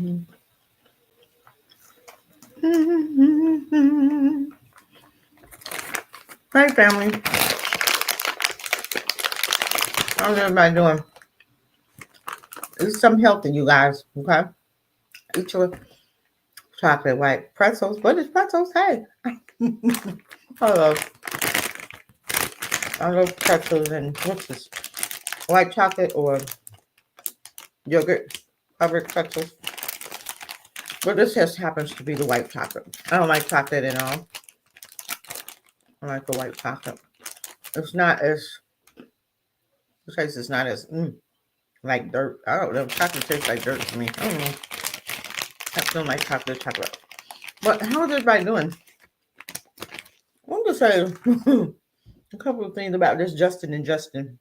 Hey, family. How's everybody doing? Eat some healthy, you guys. Okay? Eat your chocolate white pretzels. What is pretzels? Hey. I love, I love pretzels and what's this? White chocolate or yogurt covered pretzels. But this just happens to be the white chocolate. I don't like chocolate at all. I like the white chocolate. It's not as, the taste is not as, like dirt. I don't know. Chocolate tastes like dirt to me. I don't know. I don't like chocolate. But how is everybody doing? I want to say a couple of things about this Justin and Justin.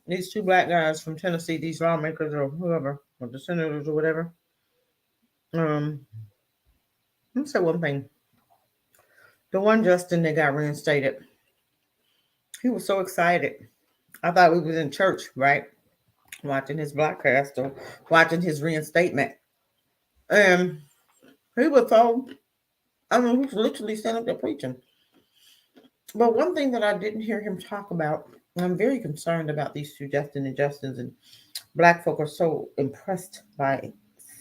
These two black guys from Tennessee, these lawmakers or whoever, or the senators or whatever. Let me say one thing. The one Justin that got reinstated, he was so excited. I thought we was in church, right? Watching his broadcast or watching his reinstatement. And he was so, I mean, he was literally standing up there preaching. But one thing that I didn't hear him talk about, and I'm very concerned about these two Justin and Justins, and black folk are so impressed by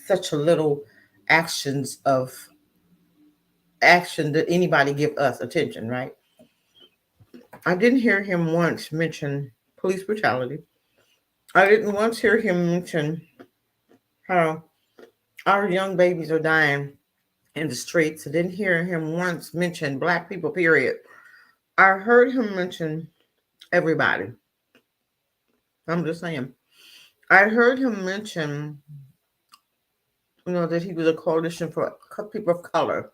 such a little action that anybody give us attention, right? I didn't hear him once mention police brutality. I didn't once hear him mention how our young babies are dying in the streets. I didn't hear him once mention black people, period. I heard him mention everybody. I'm just saying. I heard him mention, that he was a coalition for people of color.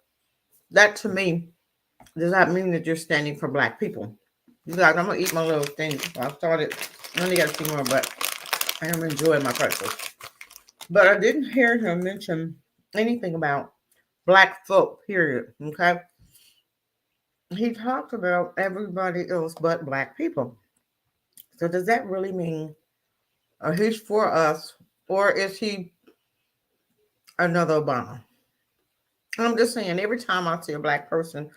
That to me does not mean that you're standing for black people. You guys, I'm gonna eat my little thing. I started. I only got a few more, but I am enjoying my pretzels. But I didn't hear him mention anything about black folk. Period. Okay. He talked about everybody else but black people. So does that really mean he's for us, or is he another Obama? I'm just saying. Every time I see a black person,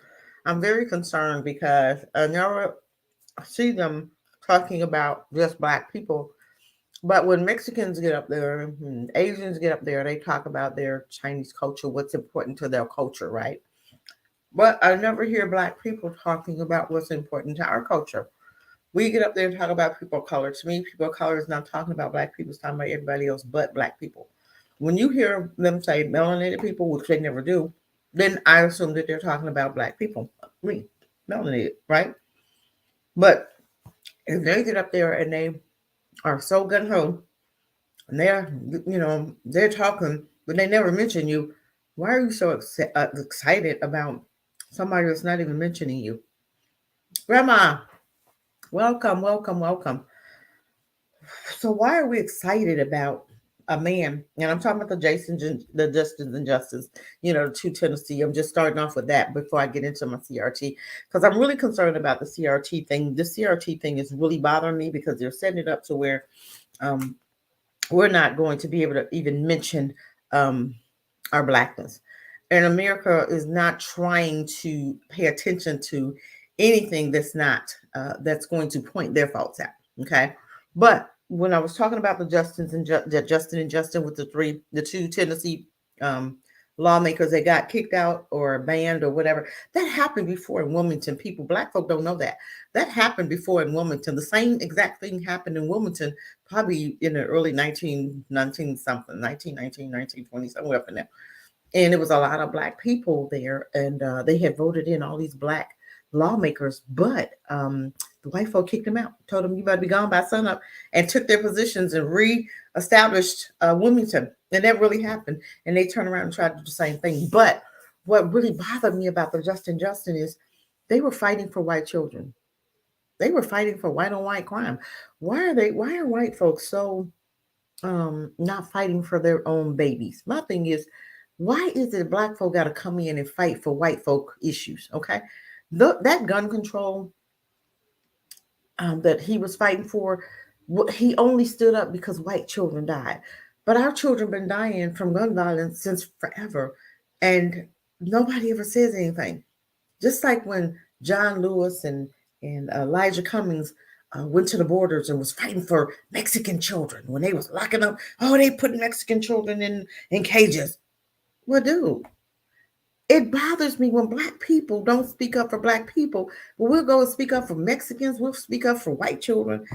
I'm very concerned because I never see them talking about just black people. But when Mexicans get up there, and Asians get up there, they talk about their Chinese culture, what's important to their culture, right? But I never hear black people talking about what's important to our culture. We get up there and talk about people of color. To me, people of color is not talking about black people, it's talking about everybody else but black people. When you hear them say melanated people, which they never do, then I assume that they're talking about black people. Me, melanated, right? But if they get up there and they are so gun ho, and they're talking, but they never mention you. Why are you so excited about somebody that's not even mentioning you? Grandma, welcome, welcome, welcome. So why are we excited about a man? And I'm talking about the Justins and Justice, the two Tennessee. I'm just starting off with that before I get into my CRT, because I'm really concerned about the CRT thing. The CRT thing is really bothering me because they're setting it up to where um, we're not going to be able to even mention um, our blackness. And America is not trying to pay attention to anything that's going to point their faults out. Okay, but when I was talking about the Justin and Justin with the two Tennessee um, lawmakers that got kicked out or banned or whatever, that happened before in Wilmington. Black folk don't know that. That happened before in Wilmington. The same exact thing happened in Wilmington, probably in the early 1919 something, 1919, 1920, somewhere up in there. And it was a lot of black people there, and they had voted in all these black lawmakers, but the white folk kicked them out, told them you better be gone by sunup, and took their positions and re-established Wilmington. And that really happened. And they turned around and tried to do the same thing. But what really bothered me about the Justin is they were fighting for white children. They were fighting for white on white crime. Why are white folks so not fighting for their own babies? My thing is, why is it black folk got to come in and fight for white folk issues? Okay, that gun control that he was fighting for, he only stood up because white children died. But our children been dying from gun violence since forever, and nobody ever says anything. Just like when John Lewis and Elijah Cummings went to the borders and was fighting for Mexican children when they was locking up. Oh, they put Mexican children in cages. Well, dude, it bothers me when black people don't speak up for black people, but we'll go and speak up for Mexicans. We'll speak up for white children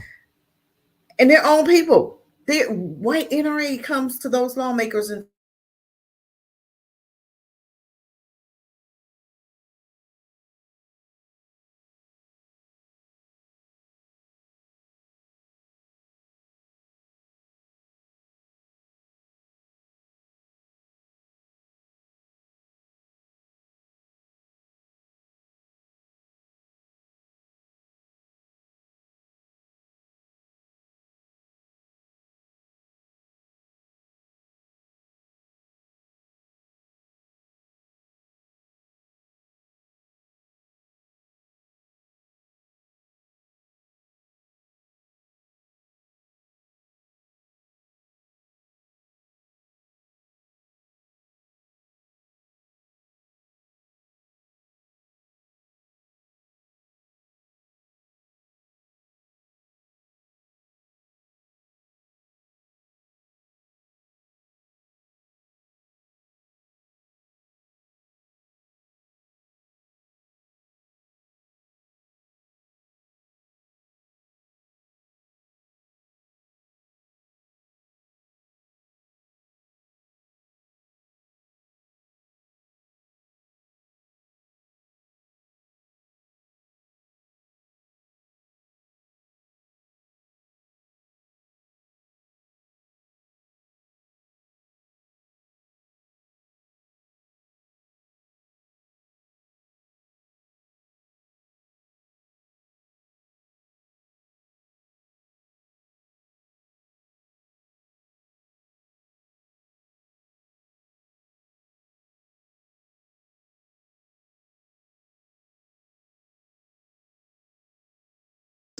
and their own people. The white NRA comes to those lawmakers and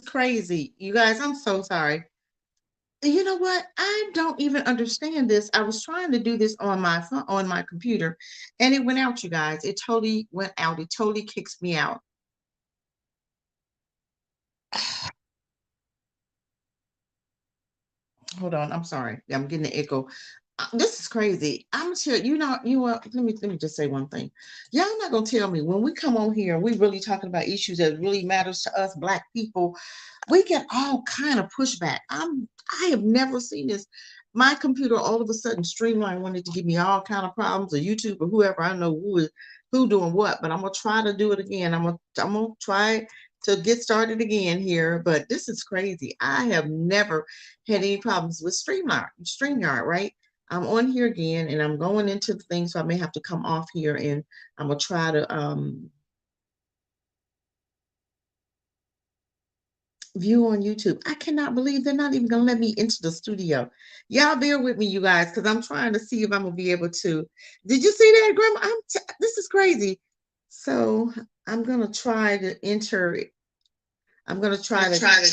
crazy. You guys, I'm so sorry. You know what? I don't even understand this. I was trying to do this on my phone, on my computer, and it went out, you guys. It totally went out. It totally kicks me out. Hold on. I'm sorry. I'm getting an echo. This is crazy. I'm sure you know. Let me just say one thing. Y'all not gonna tell me when we come on here and we really talking about issues that really matters to us black people, we get all kind of pushback. I have never seen this. My computer all of a sudden Streamline wanted to give me all kind of problems, or YouTube or whoever. I know who doing what, but I'm gonna try to do it again. I'm gonna try to get started again here. But this is crazy. I have never had any problems with StreamYard, right? I'm on here again and I'm going into the thing, so I may have to come off here and I'm gonna try to view on YouTube. I cannot believe they're not even gonna let me into the studio. Y'all bear with me, you guys, because I'm trying to see if I'm gonna be able to. Did you see that, Grandma? This is crazy. So I'm gonna try to enter it. I'm gonna try to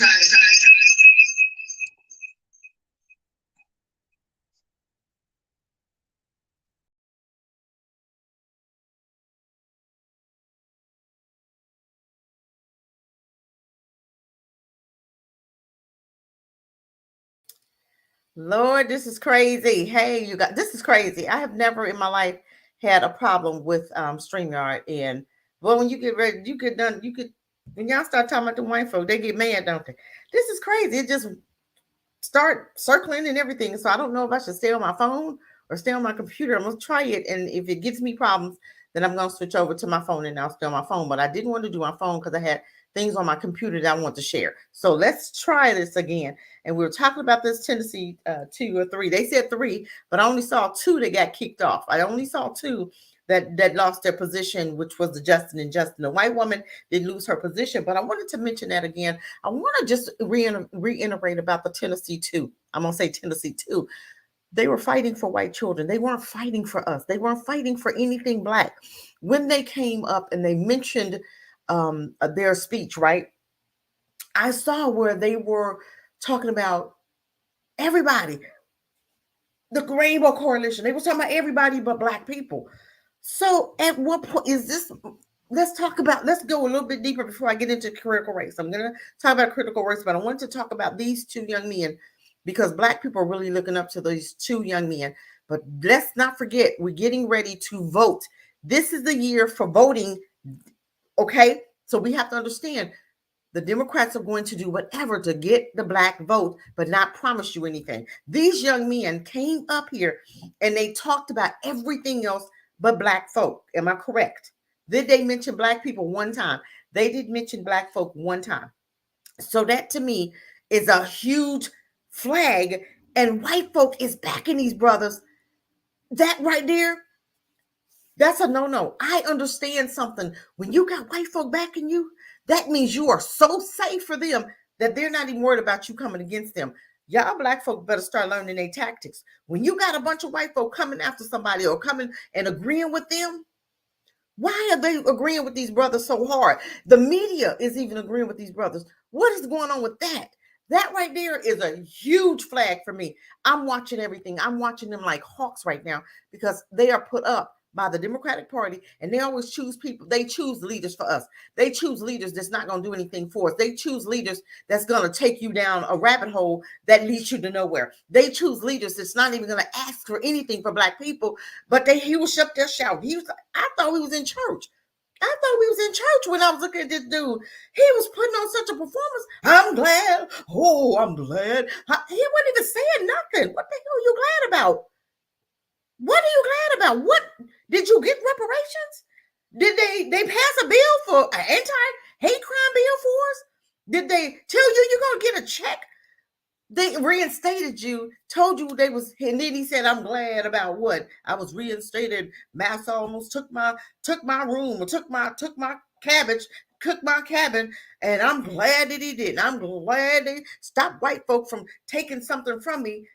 Lord, this is crazy. Hey, you got this is crazy. I have never in my life had a problem with StreamYard. And well, when you get ready, you get done, you could when y'all start talking about the white folk, they get mad, don't they? This is crazy. It just start circling and everything. So I don't know if I should stay on my phone or stay on my computer. I'm gonna try it, and if it gives me problems, then I'm gonna switch over to my phone and I'll stay on my phone. But I didn't want to do my phone because I had things on my computer that I want to share. So let's try this again. And we were talking about this Tennessee 2 or 3. They said 3, but I only saw 2 that got kicked off. I only saw 2 that lost their position, which was the Justin and Justin. The white woman did lose her position, but I wanted to mention that again. I want to just reiterate about the Tennessee 2. I'm gonna say Tennessee 2. They were fighting for white children. They weren't fighting for us. They weren't fighting for anything black. When they came up and they mentioned their speech, right? I saw where they were talking about everybody. The Rainbow Coalition. They were talking about everybody but black people. So at what point is this? Let's go a little bit deeper before I get into critical race. I'm going to talk about critical race, but I want to talk about these two young men because black people are really looking up to these two young men. But let's not forget, we're getting ready to vote. This is the year for voting. Okay. So we have to understand the Democrats are going to do whatever to get the black vote, but not promise you anything. These young men came up here and they talked about everything else but black folk. Am I correct? Did they mention black people one time? They did mention black folk one time. So that to me is a huge flag, and white folk is backing these brothers. That right there, that's a no-no. I understand something. When you got white folk backing you, that means you are so safe for them that they're not even worried about you coming against them. Y'all black folk better start learning their tactics. When you got a bunch of white folk coming after somebody or coming and agreeing with them, why are they agreeing with these brothers so hard? The media is even agreeing with these brothers. What is going on with that? That right there is a huge flag for me. I'm watching everything. I'm watching them like hawks right now because they are put up by the Democratic Party and they always choose people. They choose leaders for us. They choose leaders that's not going to do anything for us. They choose leaders that's going to take you down a rabbit hole that leads you to nowhere. They choose leaders that's not even going to ask for anything for black people, but he was up there shouting. I thought he was in church. I thought we was in church when I was looking at this dude. He was putting on such a performance. I'm glad. Oh, I'm glad. He wasn't even saying nothing. What the hell are you glad about? What are you glad about? What did you get reparations? Did they pass a bill for an anti-hate crime bill for us? Did they tell you you're gonna get a check? They reinstated you, told you they was, and then he said, "I'm glad about what? I was reinstated. Massa almost took my room, or took my cabbage, cooked my cabin, and I'm glad that he did. I'm glad they stopped white folk from taking something from me."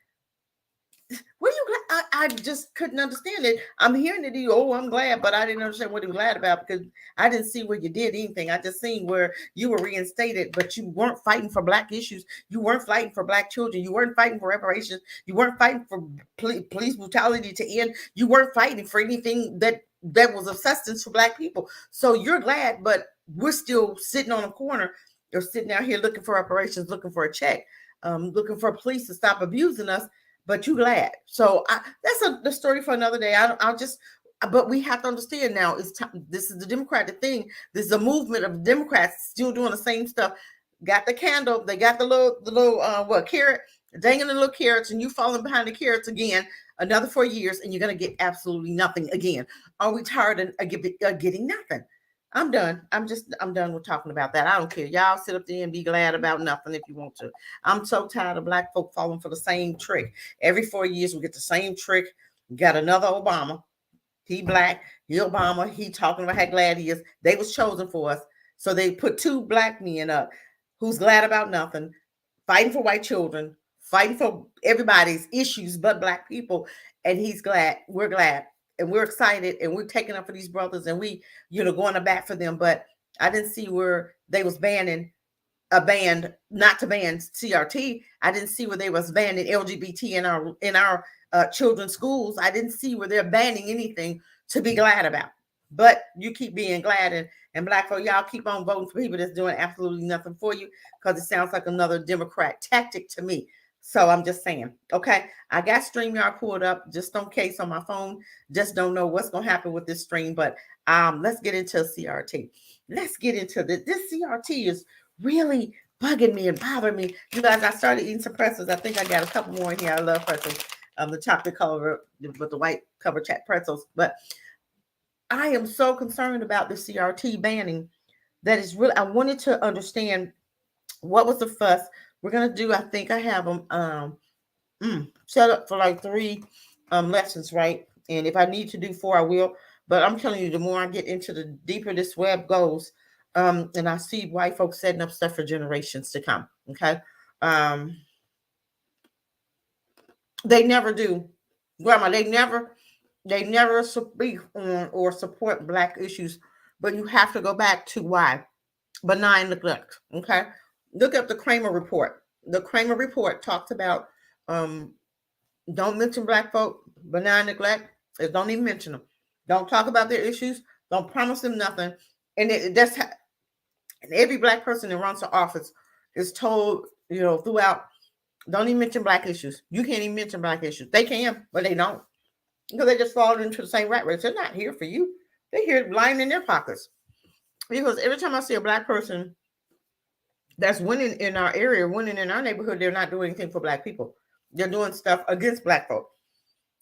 What are you glad? I just couldn't understand it. I'm hearing it. Oh, I'm glad, but I didn't understand what he was glad about because I didn't see where you did anything. I just seen where you were reinstated, but you weren't fighting for black issues. You weren't fighting for black children. You weren't fighting for reparations. You weren't fighting for police brutality to end. You weren't fighting for anything that was of substance for black people. So you're glad, but we're still sitting on a corner or sitting out here looking for reparations, looking for a check, looking for police to stop abusing us. But you glad. So that's the story for another day. But we have to understand now, this is the Democratic thing. This is a movement of Democrats still doing the same stuff. Got the candle, they got the little carrot, dangling the little carrots, and you falling behind the carrots again, another 4 years, and you're going to get absolutely nothing again. Are we tired of getting nothing? I'm done. I'm done with talking about that. I don't care. Y'all sit up there and be glad about nothing if you want to. I'm so tired of black folk falling for the same trick. Every 4 years we get the same trick. We got another Obama. He black, he Obama, he talking about how glad he is. They was chosen for us. So they put two black men up who's glad about nothing, fighting for white children, fighting for everybody's issues but black people. And he's glad. We're glad. And we're excited and we're taking up for these brothers and we, going to bat for them. But I didn't see where they was banning not to ban CRT. I didn't see where they was banning LGBT in our children's schools. I didn't see where they're banning anything to be glad about. But you keep being glad, and black folk, y'all keep on voting for people that's doing absolutely nothing for you because it sounds like another Democrat tactic to me. So I'm just saying, okay, I got StreamYard pulled up just in case on my phone. Just don't know what's going to happen with this stream, but let's get into CRT. Let's get into this. This CRT is really bugging me and bothering me. You guys, I started eating some pretzels. I think I got a couple more in here. I love pretzels. The chocolate color with the white cover chat pretzels. But I am so concerned about the CRT banning that is really, I wanted to understand what was the fuss. We're going to do, I think I have them set up for like 3 lessons, right? And if I need to do 4, I will. But I'm telling you, the more I get into the deeper this web goes, and I see white folks setting up stuff for generations to come. Okay. They never do. Grandma, they never speak on or support black issues, but you have to go back to why. Benign neglect. Okay. Look up the Kramer report. The Kramer report talks about Don't mention black folk, benign neglect. Don't even mention them. Don't talk about their issues. Don't promise them nothing. And and every black person that runs for office is told, throughout, don't even mention black issues. You can't even mention black issues. They can, but they don't. Because they just fall into the same rat race. They're not here for you. They're here lying in their pockets. Because every time I see a black person that's winning in our area, winning in our neighborhood, they're not doing anything for black people. They're doing stuff against black folk.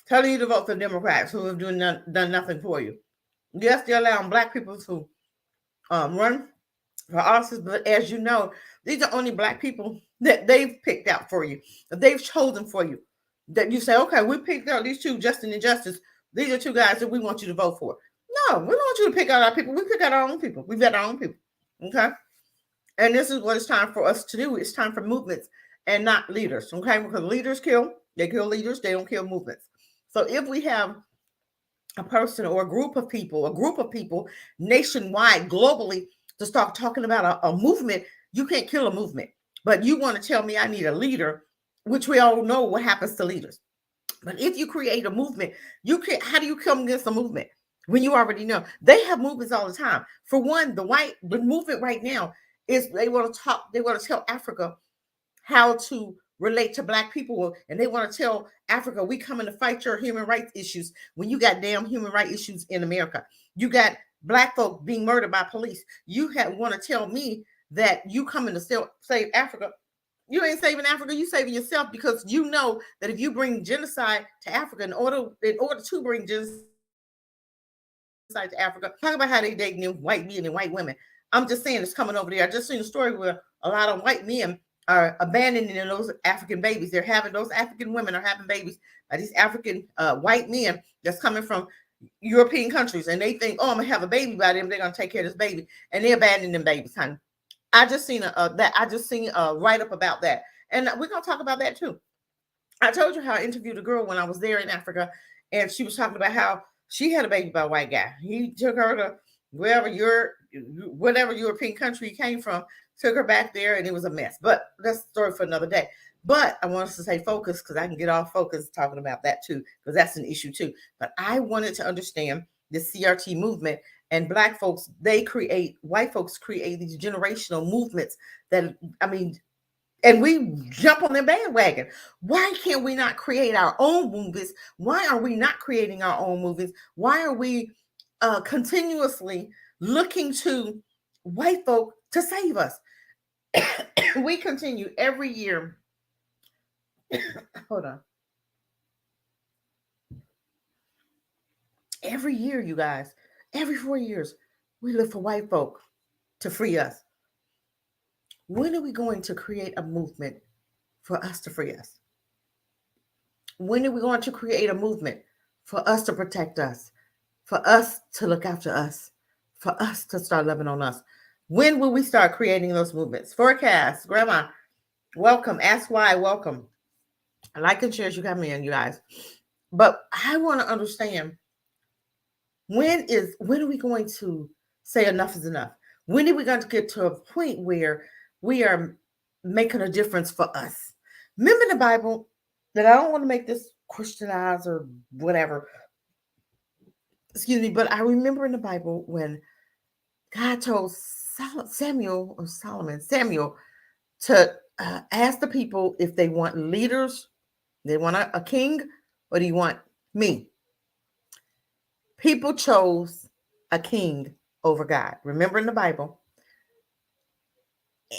Telling you to vote for Democrats who have done nothing for you. Yes, they're allowing black people to run for office, but as you know, these are only black people that they've picked out for you, that they've chosen for you. That you say, okay, we picked out these two, Justin and Justice. These are two guys that we want you to vote for. No, we don't want you to pick out our people. We pick out our own people. We've got our own people. Okay? And this is what it's time for us to do. It's time for movements and not leaders. Okay? Because leaders kill. They kill leaders. They don't kill movements. So if we have a person or a group of people nationwide, globally, to start talking about a movement, you can't kill a movement. But you want to tell me I need a leader, which we all know what happens to leaders. But if you create a movement, you can't. How do you come against a movement when you already know they have movements all the time? For one, the movement right now is they want to tell Africa how to relate to black people, and they want to tell Africa, we coming to fight your human rights issues when you got damn human rights issues in America. You got black folk being murdered by police. You want to tell me that you coming to save Africa. You ain't saving Africa, you saving yourself, because you know that if you bring genocide to Africa, in order to bring genocide to Africa, talk about how they dating white men and white women. I'm just saying it's coming over there. I just seen a story where a lot of white men are abandoning those African babies. Those African women are having babies by these African white men that's coming from European countries, and they think, oh, I'm gonna have a baby by them. They're gonna take care of this baby, and they're abandoning them babies, honey. I just seen a write up about that, and we're gonna talk about that too. I told you how I interviewed a girl when I was there in Africa, and she was talking about how she had a baby by a white guy. He took her to whatever European country he came from, took her back there, and it was a mess. But that's a story for another day. But I want us to stay focused, because I can get off focus talking about that too, because that's an issue too. But I wanted to understand the CRT movement, and white folks create these generational movements and we jump on their bandwagon. Why can't we not create our own movements? Why are we not creating our own movements? Why are we continuously looking to white folk to save us? We continue every year. Hold on. Every year, you guys, every 4 years, we look for white folk to free us. When are we going to create a movement for us to free us? When are we going to create a movement for us to protect us, for us to look after us, for us to start loving on us? When will we start creating those movements? Forecast, Grandma, welcome. Ask why, welcome. Like and share as you come in, you guys. But I want to understand, when are we going to say enough is enough? When are we going to get to a point where we are making a difference for us? Remember in the Bible, that I don't want to make this Christianized or whatever. Excuse me, but I remember in the Bible when God told Samuel to ask the people if they want leaders, they want a king, or do you want me? People chose a king over God. Remember in the Bible?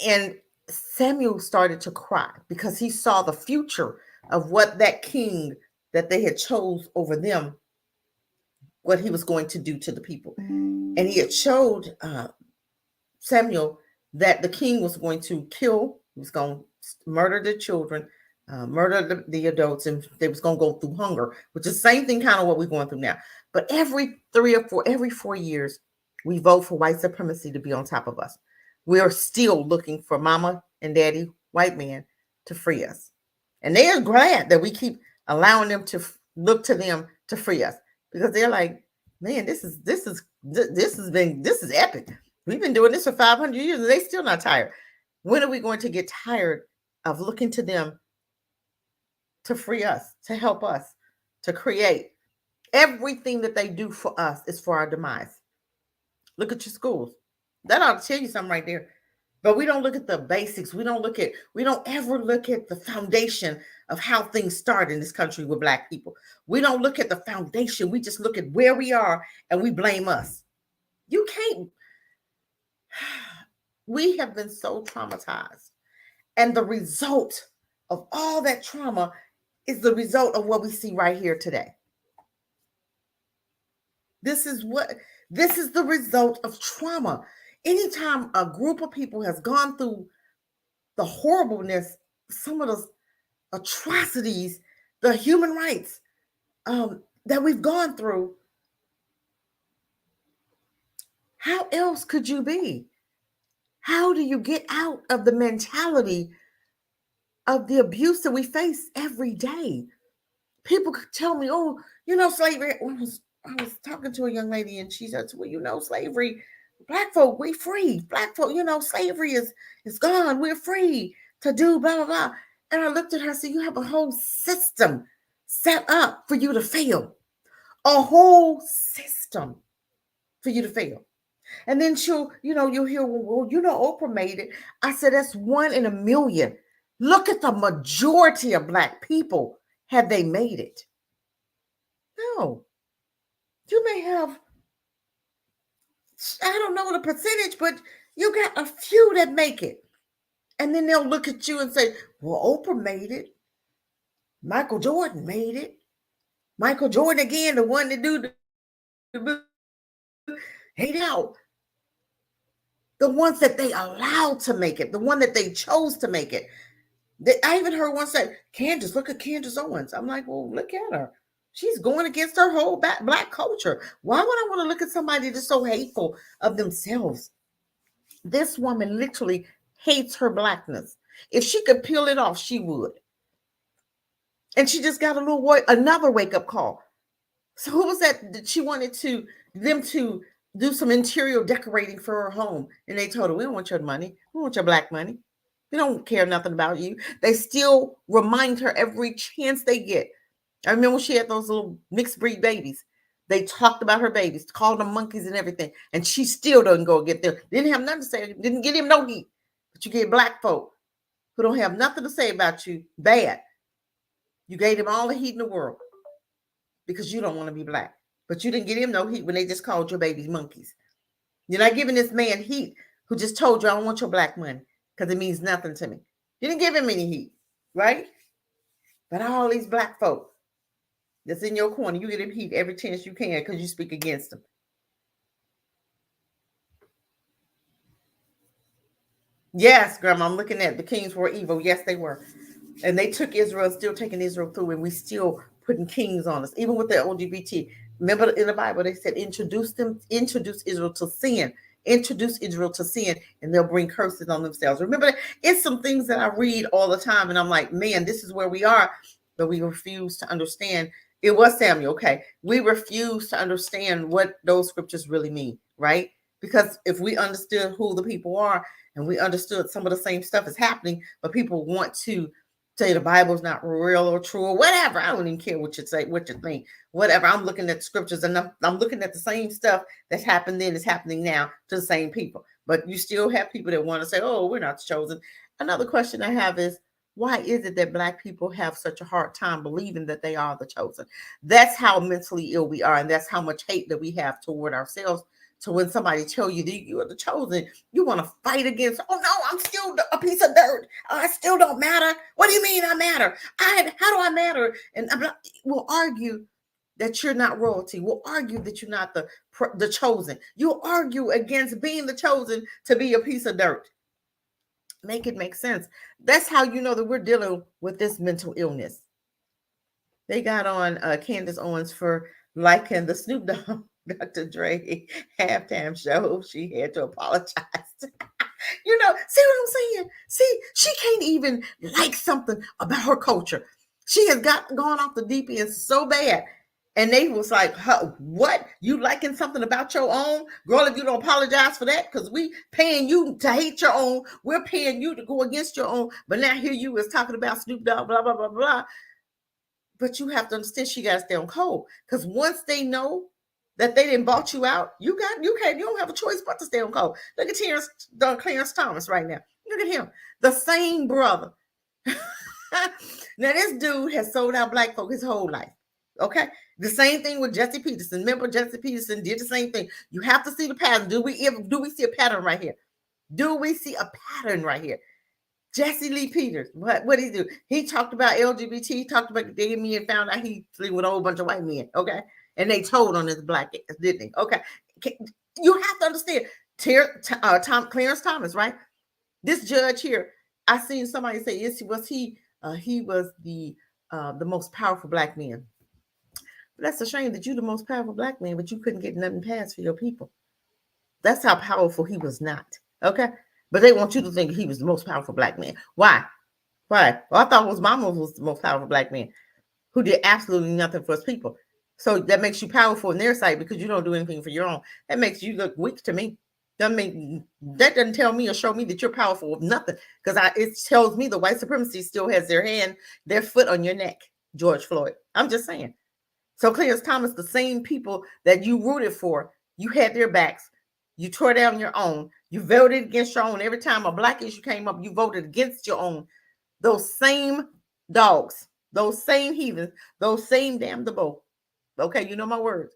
And Samuel started to cry because he saw the future of what that king that they had chose over them, what he was going to do to the people. And he had showed Samuel that the king was going to kill, he was going to murder the children, murder the adults, and they was going to go through hunger, which is the same thing kind of what we're going through now. But every 4 years, we vote for white supremacy to be on top of us. We are still looking for mama and daddy, white men, to free us. And they are glad that we keep allowing them to look to them to free us, because they're like, man, this is epic. We've been doing this for 500 years and they still not tired. When are we going to get tired of looking to them to free us, to help us, to create. Everything that they do for us is for our demise. Look at your schools. That ought to tell you something right there. But we don't look at the basics. We don't ever look at the foundation of how things start in this country with Black people. We don't look at the foundation. We just look at where we are and we blame us. You can't. We have been so traumatized. And the result of all that trauma is the result of what we see right here today. This is the result of trauma. Anytime a group of people has gone through the horribleness, some of those atrocities, the human rights that we've gone through, how else could you be? How do you get out of the mentality of the abuse that we face every day? People could tell me, oh, slavery. I was talking to a young lady and she said, well, slavery, Black folk, we free. Black folk, slavery is gone. We're free to do blah, blah, blah. And I looked at her and said, you have a whole system set up for you to fail. A whole system for you to fail. And then you'll hear, well, Oprah made it. I said, that's 1 in a million. Look at the majority of Black people. Have they made it? No. You may have, I don't know the percentage, but you got a few that make it. And then they'll look at you and say, well, Oprah made it. Michael Jordan made it. Michael Jordan, again, the one that do the hate out. The ones that they allowed to make it, the one that they chose to make it. I even heard one say, Candace, look at Candace Owens. I'm like, well, look at her. She's going against her whole Black culture. Why would I want to look at somebody that's so hateful of themselves? This woman literally hates her Blackness. If she could peel it off, she would. And she just got another wake-up call. So who was that she wanted them to do some interior decorating for her home? And they told her, we don't want your money. We want your Black money. We don't care nothing about you. They still remind her every chance they get. I remember when she had those little mixed breed babies. They talked about her babies, called them monkeys and everything. And she still doesn't go get them. Didn't have nothing to say. Didn't get him no heat. But you get Black folk who don't have nothing to say about you bad. You gave them all the heat in the world because you don't want to be Black. But you didn't get him no heat when they just called your babies monkeys. You're not giving this man heat who just told you, I don't want your Black money because it means nothing to me. You didn't give him any heat, right? But all these Black folk that's in your corner, you get him heat every chance you can because you speak against them. Yes, Grandma, I'm looking at the kings were evil. Yes, they were. And they took Israel, still taking Israel through, and we still putting kings on us, even with the LGBT. Remember in the Bible, they said, introduce Israel to sin. Introduce Israel to sin, and they'll bring curses on themselves. Remember, it's some things that I read all the time, and I'm like, man, this is where we are, but we refuse to understand. It was Samuel, okay. We refuse to understand what those scriptures really mean, right? Because if we understood who the people are, and we understood some of the same stuff is happening, but people want to say the Bible's not real or true or whatever. I don't even care what you say, what you think, whatever. I'm looking at the scriptures and I'm looking at the same stuff that's happened then is happening now to the same people. But you still have people that want to say, oh, we're not chosen. Another question I have is, why is it that Black people have such a hard time believing that they are the chosen? That's how mentally ill we are. And that's how much hate that we have toward ourselves. So when somebody tell you that you are the chosen, you want to fight against, oh no, I'm still a piece of dirt. I still don't matter. What do you mean I matter? How do I matter? And we'll argue that you're not royalty. We'll argue that you're not the chosen. You'll argue against being the chosen to be a piece of dirt. Make it make sense. That's how you know that we're dealing with this mental illness. They got on Candace Owens for liking the Snoop Dogg Dr. Dre halftime show. She had to apologize. See what I'm saying? See, she can't even like something about her culture. She has gone off the deep end so bad. And they was like, what? You liking something about your own? Girl, if you don't apologize for that, because we paying you to hate your own. We're paying you to go against your own. But now here you is talking about Snoop Dogg, blah, blah, blah, blah. But you have to understand she got to stay on code. Because once they know that they didn't bought you out, you don't have a choice but to stay on code. Look at Clarence Thomas right now. Look at him. The same brother. Now, this dude has sold out black folk his whole life. Okay. The same thing with Jesse Peterson. Remember, Jesse Peterson did the same thing. You have to see the pattern. Do we see a pattern right here? Do we see a pattern right here? Jesse Lee Peters, what did he do? He talked about LGBT. He talked about gay men and found out he slept with a whole bunch of white men. Okay, and they told on his black ass, didn't they? Okay, you have to understand. Clarence Thomas, right? This judge here, I seen somebody say, "Yes, he was the most powerful black man." But that's a shame that you're the most powerful black man, but you couldn't get nothing passed for your people. That's how powerful he was not. Okay. But they want you to think he was the most powerful black man. Why? Well, I thought his mama was the most powerful black man who did absolutely nothing for his people. So that makes you powerful in their sight because you don't do anything for your own. That makes you look weak to me. That doesn't tell me or show me that you're powerful with nothing. Because it tells me the white supremacy still has their foot on your neck, George Floyd. I'm just saying. So Clarence Thomas, the same people that you rooted for, you had their backs. You tore down your own. You voted against your own. Every time a black issue came up, you voted against your own. Those same dogs, those same heathens, those same damn debo. Okay, you know my words.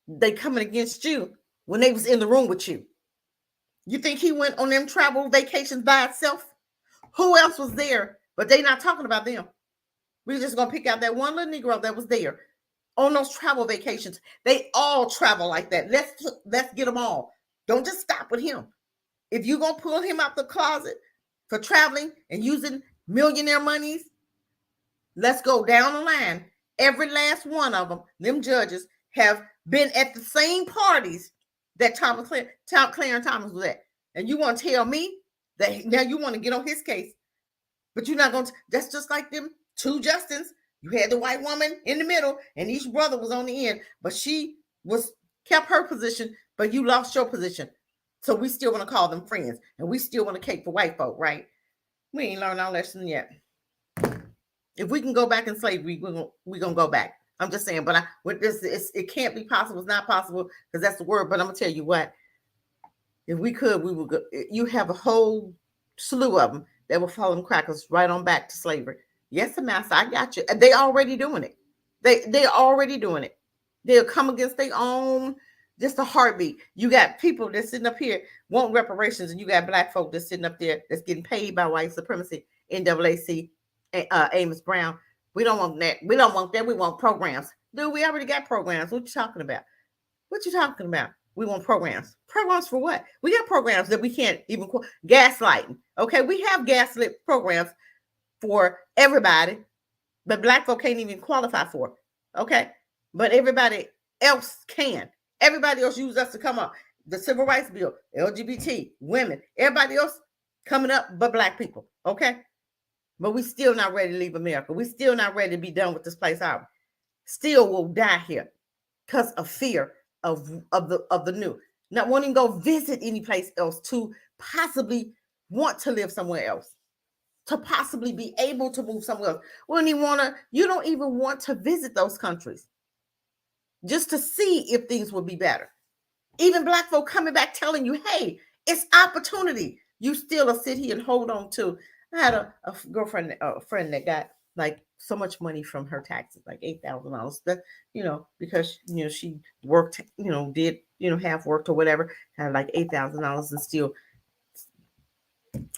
They coming against you when they was in the room with you. You think he went on them travel vacations by itself? Who else was there? But they not talking about them. We're just going to pick out that one little Negro that was there on those travel vacations. They all travel like that. Let's get them all. Don't just stop with him. If you're going to pull him out the closet for traveling and using millionaire monies, let's go down the line. Every last one of them judges, have been at the same parties that Clarence Thomas was at. And you want to tell me that now you want to get on his case, but you're not going to. That's just like them two Justins. You had the white woman in the middle, and each brother was on the end, but she kept her position, but you lost your position. So we still want to call them friends, and we still want to cape for white folk, right? We ain't learned our lesson yet. If we can go back in slavery, we're gonna go back. I'm just saying, but with this, it can't be possible. It's not possible because that's the word. But I'm gonna tell you what. If we could, we would go. You have a whole slew of them that will follow them crackers right on back to slavery. Yes, master, I got you. They already doing it. They're already doing it. They'll come against their own, just a heartbeat. You got people that's sitting up here want reparations, and you got black folk that's sitting up there that's getting paid by white supremacy, NAACP, Amos Brown. We don't want that. We don't want that. We want programs. Dude, we already got programs. What you talking about? What you talking about? We want programs. Programs for what? We got programs that we can't even gaslighting. Okay, we have gaslit programs for everybody, but black folk can't even qualify for. Okay, but everybody else can. Everybody else used us to come up. The Civil Rights Bill, LGBT, women, everybody else coming up, but black people. Okay, but we still not ready to leave America. We still not ready to be done with this place out. Still will die here because of fear of the new. Not wanting to go visit any place else, to possibly want to live somewhere else, to possibly be able to move somewhere else. You don't even want to visit those countries just to see if things will be better. Even black folk coming back telling you, hey, it's opportunity. You still sit here and hold on to. I had a girlfriend, a friend that got like so much money from her taxes, like $8,000. That, because she worked, did half worked or whatever, had like $8,000, and still.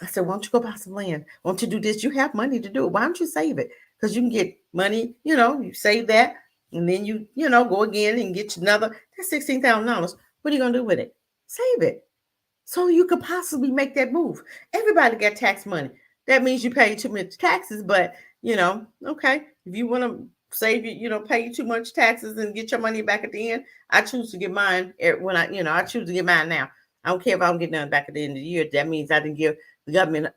I said, why don't you go buy some land? Why don't you do this? You have money to do it. Why don't you save it? Because you can get money, you save that, and then you go again and get another. That's $16,000. What are you gonna do with it? Save it, so you could possibly make that move. Everybody got tax money. That means you pay too much taxes, but okay, if you want to save it, pay too much taxes and get your money back at the end. I choose to get mine when I choose to get mine now. I don't care if I don't get none back at the end of the year. That means I didn't give the government,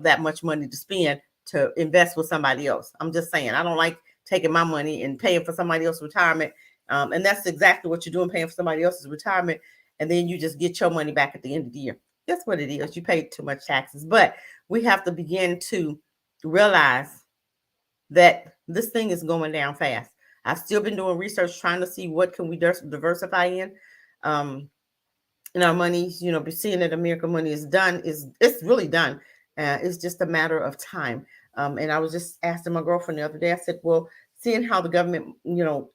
that much money to spend to invest with somebody else. I'm just saying, I don't like taking my money and paying for somebody else's retirement. And that's exactly what you're doing, paying for somebody else's retirement. And then you just get your money back at the end of the year. That's what it is. You paid too much taxes. But we have to begin to realize that this thing is going down fast. I've still been doing research trying to see what can we diversify um, in our money. Seeing that American money is done it's really done. It's just a matter of time. And I was just asking my girlfriend the other day. I said, well, seeing how the government,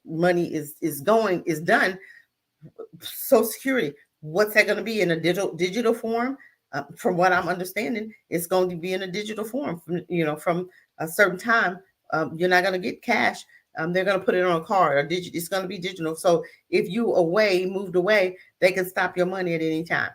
money is done, Social Security, what's that going to be in a digital form? From what I'm understanding, it's going to be in a digital form. From a certain time, you're not going to get cash. They're going to put it on a card or digit. It's going to be digital. So if you moved away, they can stop your money at any time.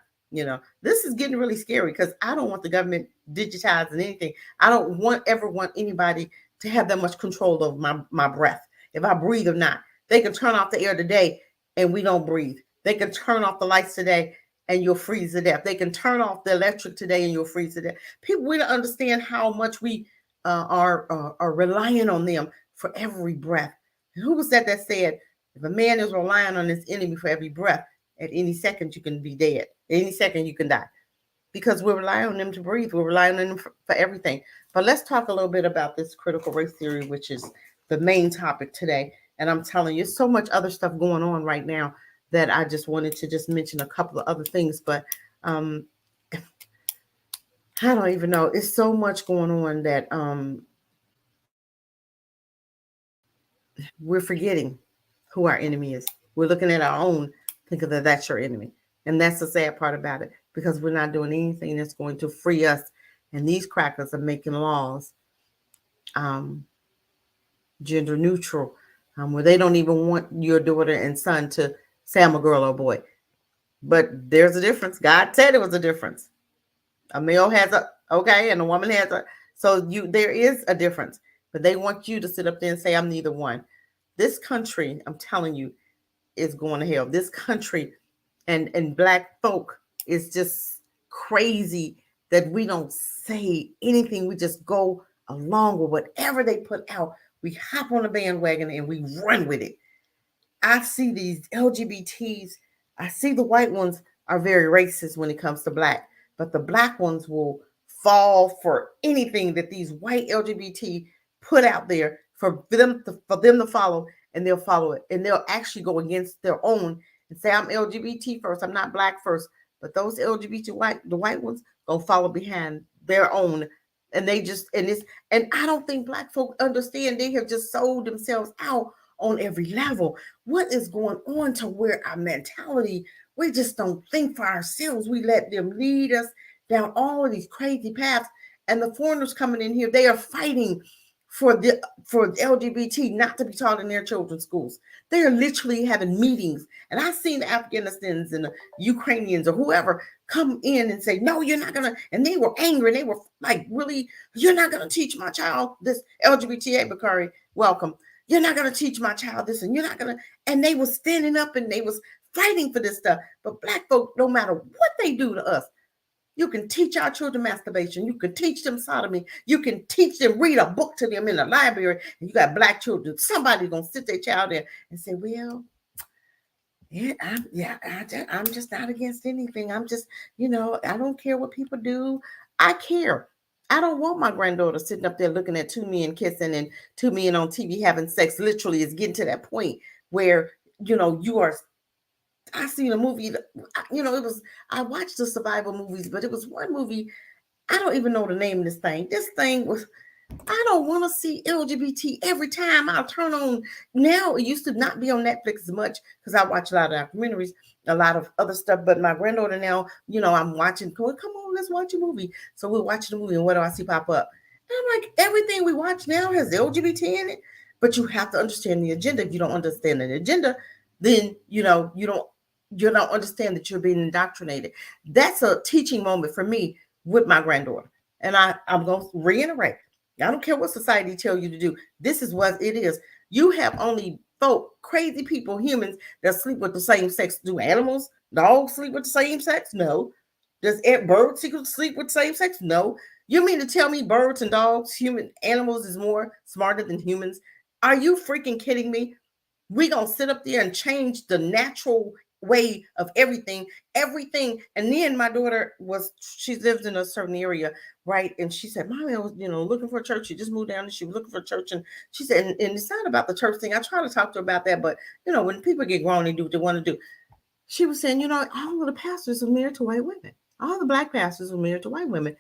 This is getting really scary because I don't want the government digitizing anything. I don't ever want anybody to have that much control over my breath. If I breathe or not, they can turn off the air today and we don't breathe. They can turn off the lights today and you'll freeze to death. They can turn off the electric today and you'll freeze to death. People, we don't understand how much we are relying on them for every breath. Who was that said, if a man is relying on his enemy for every breath, at any second you can be dead. At any second you can die. Because we're relying on them to breathe. We're relying on them for everything. But let's talk a little bit about this critical race theory, which is the main topic today. And I'm telling you, so much other stuff going on right now that I just wanted to just mention a couple of other things. But I don't even know. It's so much going on that we're forgetting who our enemy is. We're looking at our own, thinking that that's your enemy. And that's the sad part about it, because we're not doing anything that's going to free us. And these crackers are making laws, gender neutral, where they don't even want your daughter and son to say I'm a girl or a boy. But there's a difference. God said it was a difference. A male has and a woman has so there is a difference. But they want you to sit up there and say I'm neither one. This country, I'm telling you, is going to hell. This country and black folk is just crazy that we don't say anything. We just go along with whatever they put out. We hop on a bandwagon and we run with it. I see these LGBTs. I see the white ones are very racist when it comes to black, but the black ones will fall for anything that these white LGBT put out there for them to follow, and they'll follow it, and they'll actually go against their own and say, I'm LGBT first, I'm not black first. But those LGBT the white ones, gonna follow behind their own. And they just, and I don't think black folk understand. They have just sold themselves out on every level. What is going on to where our mentality, we just don't think for ourselves. We let them lead us down all of these crazy paths. And the foreigners coming in here, they are fighting for LGBT not to be taught in their children's schools. They are literally having meetings. And I've seen the Afghanistans and the Ukrainians or whoever come in and say, no, you're not going to. And they were angry. And they were like, really, you're not going to teach my child this LGBT, Bakari, welcome. You're not going to teach my child this, and you're not going to. And they were standing up and they was fighting for this stuff. But black folk, no matter what they do to us, you can teach our children masturbation. You can teach them sodomy. You can teach them, read a book to them in the library. And you got black children. Somebody's going to sit their child there and say, well, I'm just not against anything. I'm just, I don't care what people do. I care. I don't want my granddaughter sitting up there looking at two men kissing and two men on TV having sex. Literally, it's getting to that point where, you are. I seen a movie, I watched the survival movies, but it was one movie. I don't even know the name of this thing. This thing was, I don't want to see LGBT every time I turn on. Now, it used to not be on Netflix as much because I watch a lot of documentaries, a lot of other stuff. But my granddaughter now, I'm watching, come on, let's watch a movie. So we're watching the movie, and what do I see pop up? And I'm like, everything we watch now has LGBT in it. But you have to understand the agenda. If you don't understand the agenda, then, you don't understand that you're being indoctrinated. That's a teaching moment for me with my granddaughter. And I'm going to reiterate. I don't care what society tell you to do. This is what it is. You have only folk, crazy people, humans that sleep with the same sex. Do animals, dogs sleep with the same sex? No. Does birds sleep with the same sex? No. You mean to tell me birds and dogs, animals is more smarter than humans? Are you freaking kidding me? We gonna sit up there and change the natural way of everything. And then my daughter she lives in a certain area, right? And she said, Mommy, I was, looking for a church. She just moved down and she was looking for a church. And she said, and it's not about the church thing. I try to talk to her about that, but when people get grown, they do what they want to do. She was saying, all of the pastors are married to white women. All the black pastors are married to white women.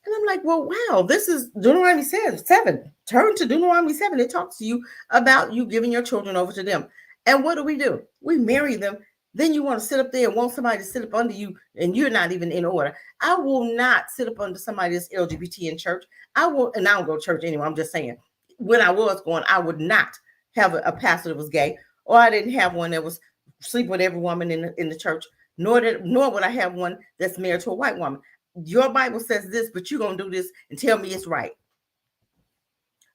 And I'm like, well, wow, this is Deuteronomy 7. Turn to Deuteronomy 7. It talks to you about you giving your children over to them. And what do? We marry them. Then you want to sit up there and want somebody to sit up under you, and you're not even in order. I will not sit up under somebody that's LGBT in church. I will, and I don't go to church anymore. I'm just saying, when I was going, I would not have a pastor that was gay, or I didn't have one that was sleep with every woman in the church, nor would I have one that's married to a white woman. Your Bible says this, but you're going to do this and tell me it's right.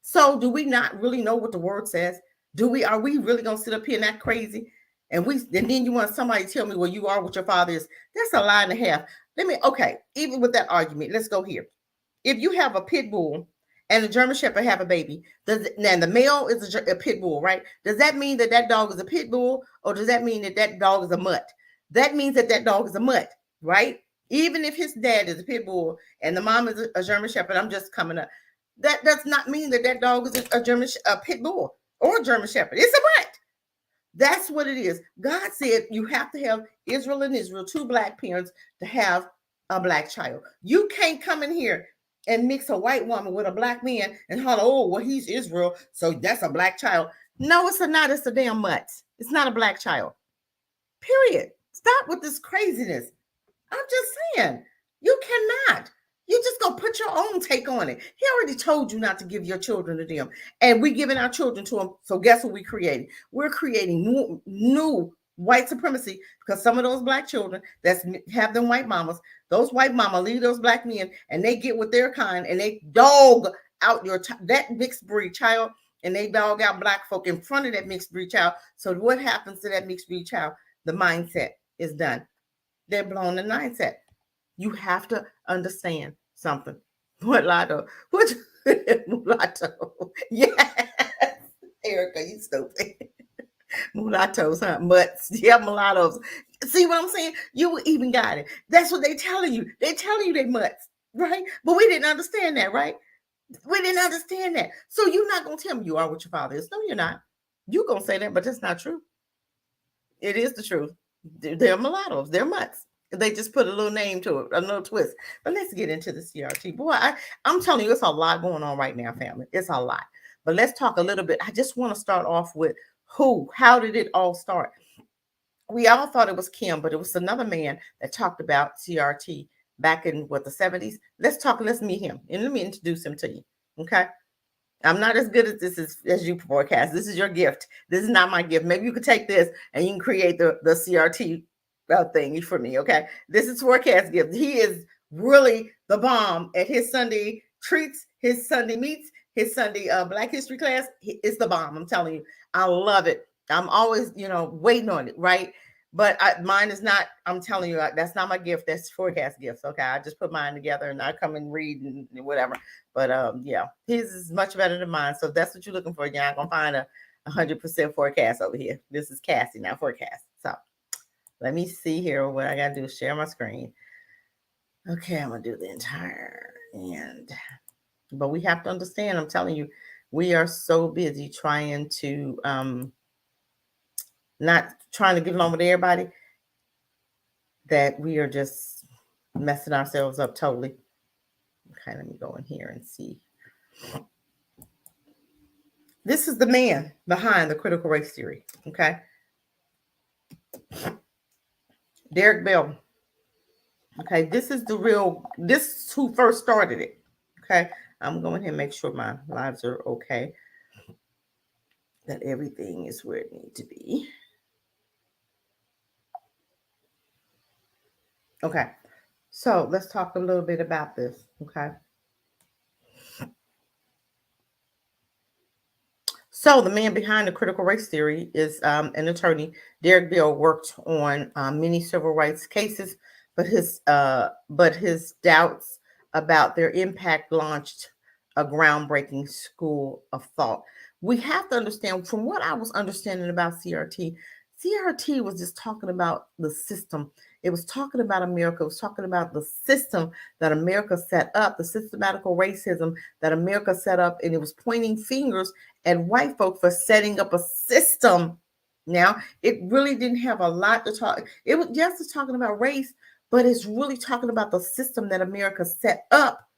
So do we not really know what the word says? Are we really going to sit up here and act crazy? And then you want somebody to tell me, well, you are what your father is. That's a lie and a half. Even with that argument, let's go here. If you have a pit bull and a German Shepherd have a baby, and the male is a pit bull, right? Does that mean that dog is a pit bull, or does that mean that dog is a mutt? That means that dog is a mutt, right? Even if his dad is a pit bull and the mom is a German Shepherd, I'm just coming up. That does not mean that dog is a pit bull or a German Shepherd. It's a mutt. That's what it is. God said you have to have Israel and Israel, two black parents, to have a black child. You can't come in here and mix a white woman with a black man and holler, oh, well, he's Israel, so that's a black child. No, it's not. It's a damn mutt. It's not a black child. Period. Stop with this craziness. I'm just saying, you cannot. You just gonna put your own take on it. He already told you not to give your children to them, and we giving our children to them. So guess what we're creating? We're creating new white supremacy, because some of those black children that have them white mamas, those white mama leave those black men, and they get with their kind, and they dog out that mixed breed child, and they dog out black folk in front of that mixed breed child. So what happens to that mixed breed child? The mindset is done. They're blown the mindset. You have to understand something. Mulatto. What? Mulatto. Yes. Erica, you stupid. Mulattoes, huh? Mutts. Yeah, mulattoes. See what I'm saying? You even got it. That's what they telling you. They telling you they mutts, right? But we didn't understand that, right? We didn't understand that. So you're not going to tell me you are what your father is. No, you're not. You're going to say that, but that's not true. It is the truth. They're mulattoes. They're mutts. They just put a little name to it, a little twist. But let's get into the CRT. Boy, I'm telling you, it's a lot going on right now, family. It's a lot. But let's talk a little bit. I just want to start off with how did it all start? We all thought it was Kim, but it was another man that talked about CRT back in the 70s. Let's meet him. And let me introduce him to you. Okay. I'm not as good at this as you forecast. This is your gift. This is not my gift. Maybe you could take this and you can create the CRT thing for me. Okay. This is forecast gift. He is really the bomb at his Sunday treats, his Sunday meets, his Sunday Black History class. It's the bomb. I'm telling you. I love it. I'm always, waiting on it. Right. But mine is not, I'm telling you, that's not my gift. That's forecast gifts. Okay. I just put mine together and I come and read and whatever. But yeah, his is much better than mine. So if that's what you're looking for, you're not going to find a 100% forecast over here. This is Cassie, not forecast. So let me see here. What I got to do is share my screen. Okay. I'm going to do the entire end. But we have to understand, I'm telling you, we are so busy trying to, not trying to get along with everybody, that we are just messing ourselves up totally. Okay, let me go in here and see. This is the man behind the critical race theory. Okay. Derek Bell. Okay, this is who first started it. Okay, I'm going ahead and make sure my lives are okay, that everything is where it needs to be. Okay, so let's talk a little bit about this. Okay. So the man behind the critical race theory is an attorney. Derek Bell worked on many civil rights cases, but his doubts about their impact launched a groundbreaking school of thought. We have to understand, from what I was understanding about CRT, CRT was just talking about the system. It was talking about America. It was talking about the system that America set up, the systematical racism that America set up, and it was pointing fingers at white folk for setting up a system. Now, it really didn't have a lot to talk. It was yes, it's talking about race, but it's really talking about the system that America set up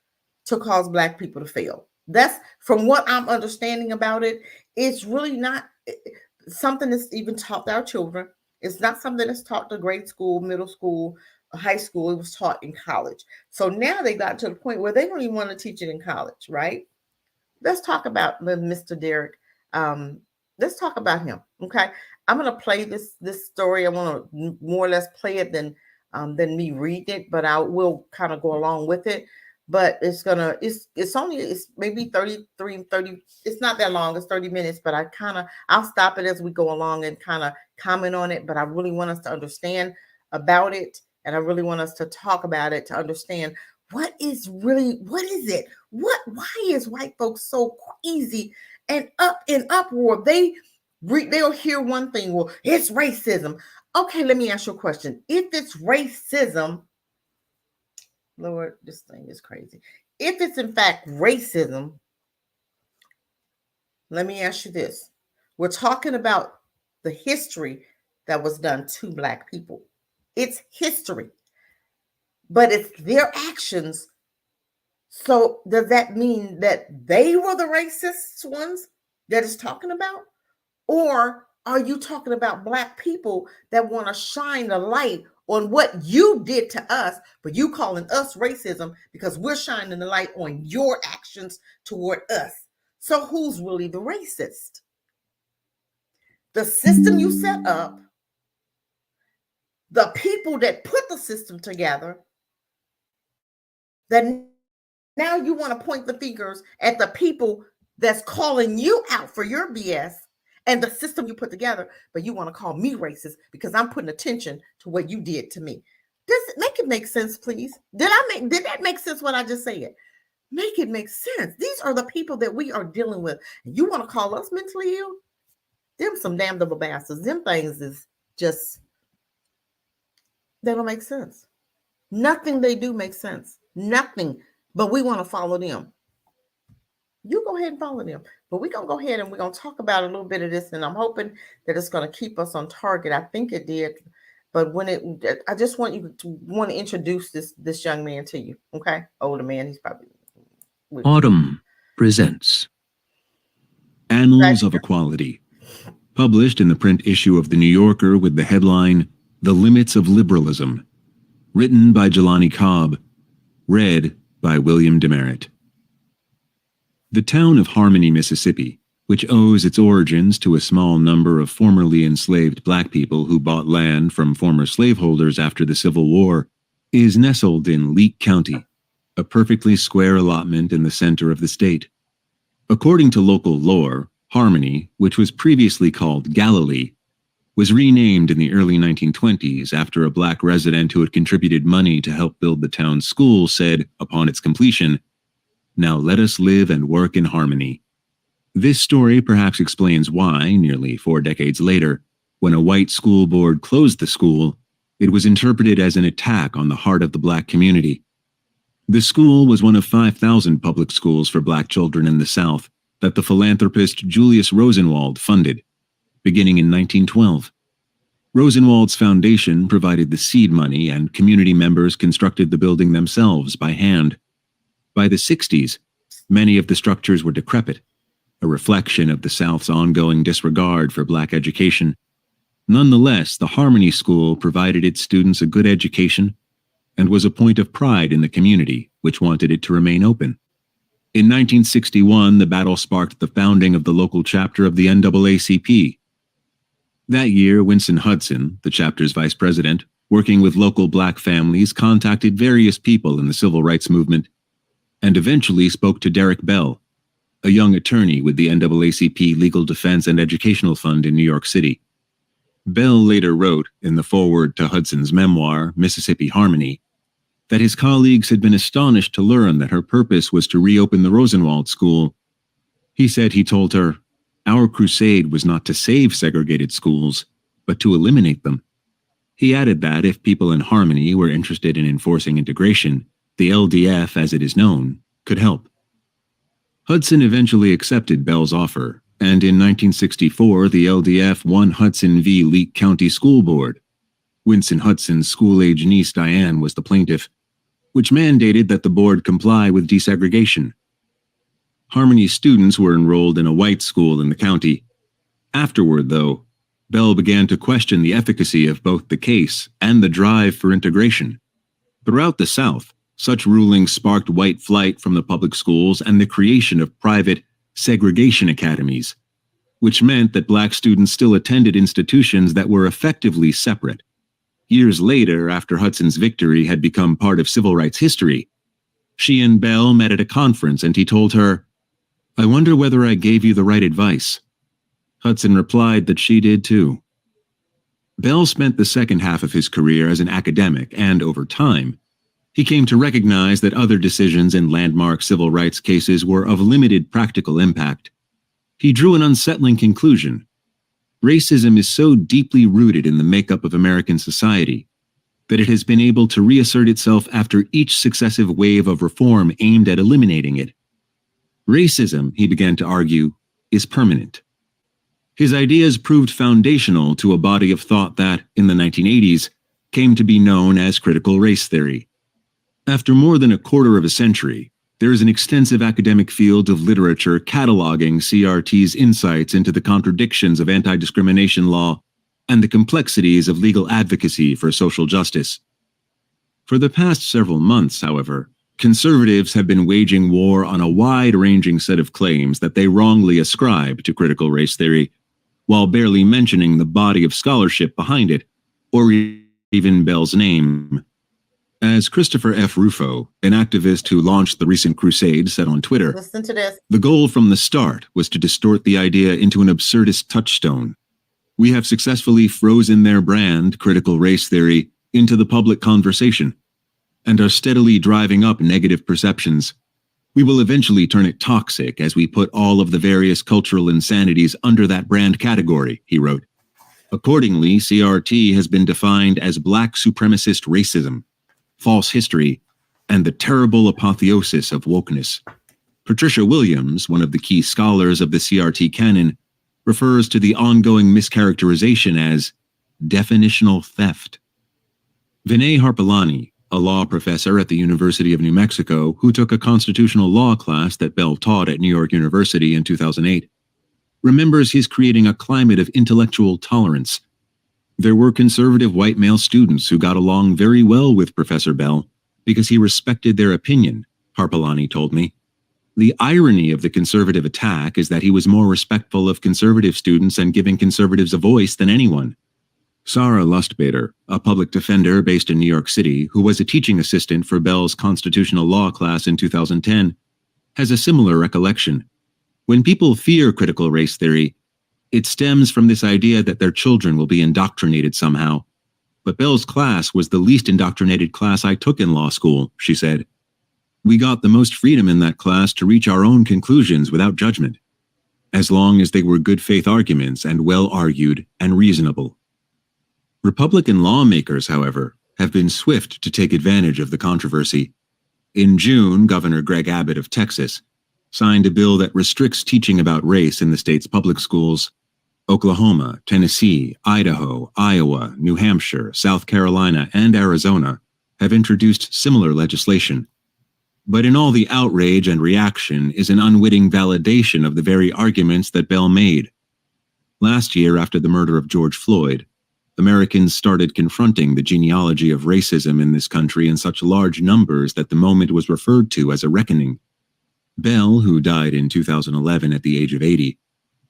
to cause Black people to fail. That's from what I'm understanding about it. It's really not something that's even taught to our children. It's not something that's taught to grade school, middle school, high school. It was taught in college. So now they got to the point where they don't even want to teach it in college, right? Let's talk about Mr. Derek. Let's talk about him. Okay, I'm gonna play this story. I want to more or less play it than me read it, but I will kind of go along with it. But it's maybe 30. It's not that long. It's 30 minutes, but I'll stop it as we go along and kind of comment on it. But I really want us to understand about it, and I really want us to talk about it to understand what is it? Why is white folks so crazy and up in uproar? They'll hear one thing, well, it's racism. Okay, let me ask you a question. If it's racism, Lord, this thing is crazy. If it's in fact racism, let me ask you this. We're talking about the history that was done to Black people. It's history, but it's their actions. So does that mean that they were the racist ones that it's talking about? Or are you talking about Black people that want to shine the light on what you did to us, but you calling us racism because we're shining the light on your actions toward us? So who's really the racist? The system you set up, the people that put the system together, that now you want to point the fingers at the people that's calling you out for your BS and the system you put together, but you want to call me racist because I'm putting attention to what you did to me. Does it make it make sense, please? Did that make sense what I just said? Make it make sense. These are the people that we are dealing with. And you want to call us mentally ill? Them some damn double bastards. Them things is just, they don't make sense. Nothing they do makes sense. Nothing. But we want to follow them. You go ahead and follow them. But we're going to go ahead and we're going to talk about a little bit of this. And I'm hoping that it's going to keep us on target. I think it did. But I just want you to introduce this young man to you. Okay? Older man. He's probably. Autumn presents Annals of Equality, published in the print issue of The New Yorker with the headline, The Limits of Liberalism, written by Jelani Cobb, read by William Demerit. The town of Harmony, Mississippi, which owes its origins to a small number of formerly enslaved Black people who bought land from former slaveholders after the Civil War, is nestled in Leake County, a perfectly square allotment in the center of the state. According to local lore, Harmony, which was previously called Galilee, was renamed in the early 1920s after a Black resident who had contributed money to help build the town's school said, upon its completion, "Now let us live and work in harmony." This story perhaps explains why, nearly 4 decades later, when a white school board closed the school, it was interpreted as an attack on the heart of the Black community. The school was one of 5,000 public schools for Black children in the South that the philanthropist Julius Rosenwald funded, beginning in 1912. Rosenwald's foundation provided the seed money and community members constructed the building themselves by hand. By the 60s, many of the structures were decrepit, a reflection of the South's ongoing disregard for Black education. Nonetheless, the Harmony School provided its students a good education and was a point of pride in the community, which wanted it to remain open. In 1961, the battle sparked the founding of the local chapter of the NAACP. That year, Winston Hudson, the chapter's vice president, working with local Black families, contacted various people in the civil rights movement and eventually spoke to Derek Bell, a young attorney with the NAACP Legal Defense and Educational Fund in New York City. Bell later wrote, in the foreword to Hudson's memoir, Mississippi Harmony, that his colleagues had been astonished to learn that her purpose was to reopen the Rosenwald School. He said he told her, "Our crusade was not to save segregated schools, but to eliminate them. He added that if people in Harmony were interested in enforcing integration, the LDF, as it is known, could help. Hudson eventually accepted Bell's offer, and in 1964 the LDF won Hudson v. Leake County School Board. Winston Hudson's school-age niece Diane was the plaintiff, which mandated that the board comply with desegregation. Harmony students were enrolled in a white school in the county. Afterward, though, Bell began to question the efficacy of both the case and the drive for integration. Throughout the South, such rulings sparked white flight from the public schools and the creation of private segregation academies, which meant that black students still attended institutions that were effectively separate. Years later, after Hudson's victory had become part of civil rights history, she and Bell met at a conference and he told her, "I wonder whether I gave you the right advice." Hudson replied that she did too. Bell spent the second half of his career as an academic, and over time, he came to recognize that other decisions in landmark civil rights cases were of limited practical impact. He drew an unsettling conclusion. Racism is so deeply rooted in the makeup of American society that it has been able to reassert itself after each successive wave of reform aimed at eliminating it. Racism, he began to argue, is permanent. His ideas proved foundational to a body of thought that, in the 1980s, came to be known as critical race theory. After more than a quarter of a century, there is an extensive academic field of literature cataloging CRT's insights into the contradictions of anti-discrimination law and the complexities of legal advocacy for social justice. For the past several months, however, conservatives have been waging war on a wide-ranging set of claims that they wrongly ascribe to critical race theory, while barely mentioning the body of scholarship behind it, or even Bell's name. As Christopher F. Rufo, an activist who launched the recent crusade, said on Twitter, Listen to this. "The goal from the start was to distort the idea into an absurdist touchstone. We have successfully frozen their brand, critical race theory, into the public conversation, and are steadily driving up negative perceptions. We will eventually turn it toxic as we put all of the various cultural insanities under that brand category," he wrote. Accordingly, CRT has been defined as black supremacist racism, false history, and the terrible apotheosis of wokeness. Patricia Williams, one of the key scholars of the CRT canon, refers to the ongoing mischaracterization as definitional theft. Vinay Harpalani, a law professor at the University of New Mexico who took a constitutional law class that Bell taught at New York University in 2008, remembers he's creating a climate of intellectual tolerance. There were conservative white male students who got along very well with Professor Bell because he respected their opinion, Harpalani told me. The irony of the conservative attack is that he was more respectful of conservative students and giving conservatives a voice than anyone. Sarah Lustbader, a public defender based in New York City who was a teaching assistant for Bell's constitutional law class in 2010, has a similar recollection. When people fear critical race theory, it stems from this idea that their children will be indoctrinated somehow. But Bell's class was the least indoctrinated class I took in law school, she said. We got the most freedom in that class to reach our own conclusions without judgment, as long as they were good faith arguments and well argued and reasonable. Republican lawmakers, however, have been swift to take advantage of the controversy. In June, Governor Greg Abbott of Texas signed a bill that restricts teaching about race in the state's public schools. Oklahoma, Tennessee, Idaho, Iowa, New Hampshire, South Carolina, and Arizona have introduced similar legislation. But in all the outrage and reaction is an unwitting validation of the very arguments that Bell made. Last year, after the murder of George Floyd, Americans started confronting the genealogy of racism in this country in such large numbers that the moment was referred to as a reckoning. Bell, who died in 2011 at the age of 80,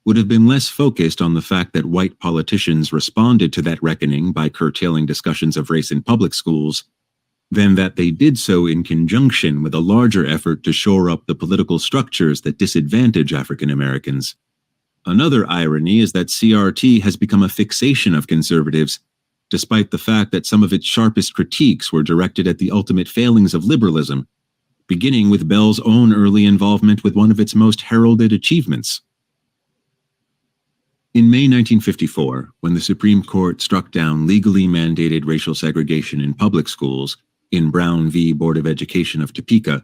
would have been less focused on the fact that white politicians responded to that reckoning by curtailing discussions of race in public schools than that they did so in conjunction with a larger effort to shore up the political structures that disadvantage African Americans. Another irony is that CRT has become a fixation of conservatives, despite the fact that some of its sharpest critiques were directed at the ultimate failings of liberalism, beginning with Bell's own early involvement with one of its most heralded achievements. In May 1954, when the Supreme Court struck down legally mandated racial segregation in public schools in Brown v. Board of Education of Topeka,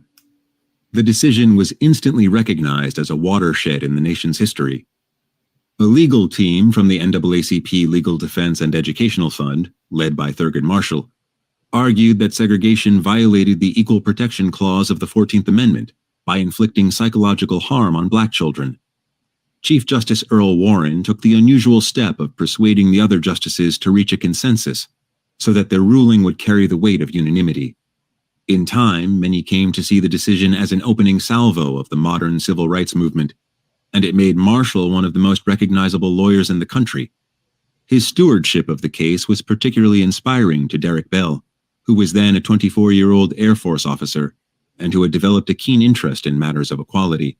the decision was instantly recognized as a watershed in the nation's history. A legal team from the NAACP Legal Defense and Educational Fund, led by Thurgood Marshall, argued that segregation violated the Equal Protection Clause of the 14th Amendment by inflicting psychological harm on black children. Chief Justice Earl Warren took the unusual step of persuading the other justices to reach a consensus so that their ruling would carry the weight of unanimity. In time, many came to see the decision as an opening salvo of the modern civil rights movement, and it made Marshall one of the most recognizable lawyers in the country. His stewardship of the case was particularly inspiring to Derek Bell, who was then a 24-year-old Air Force officer and who had developed a keen interest in matters of equality.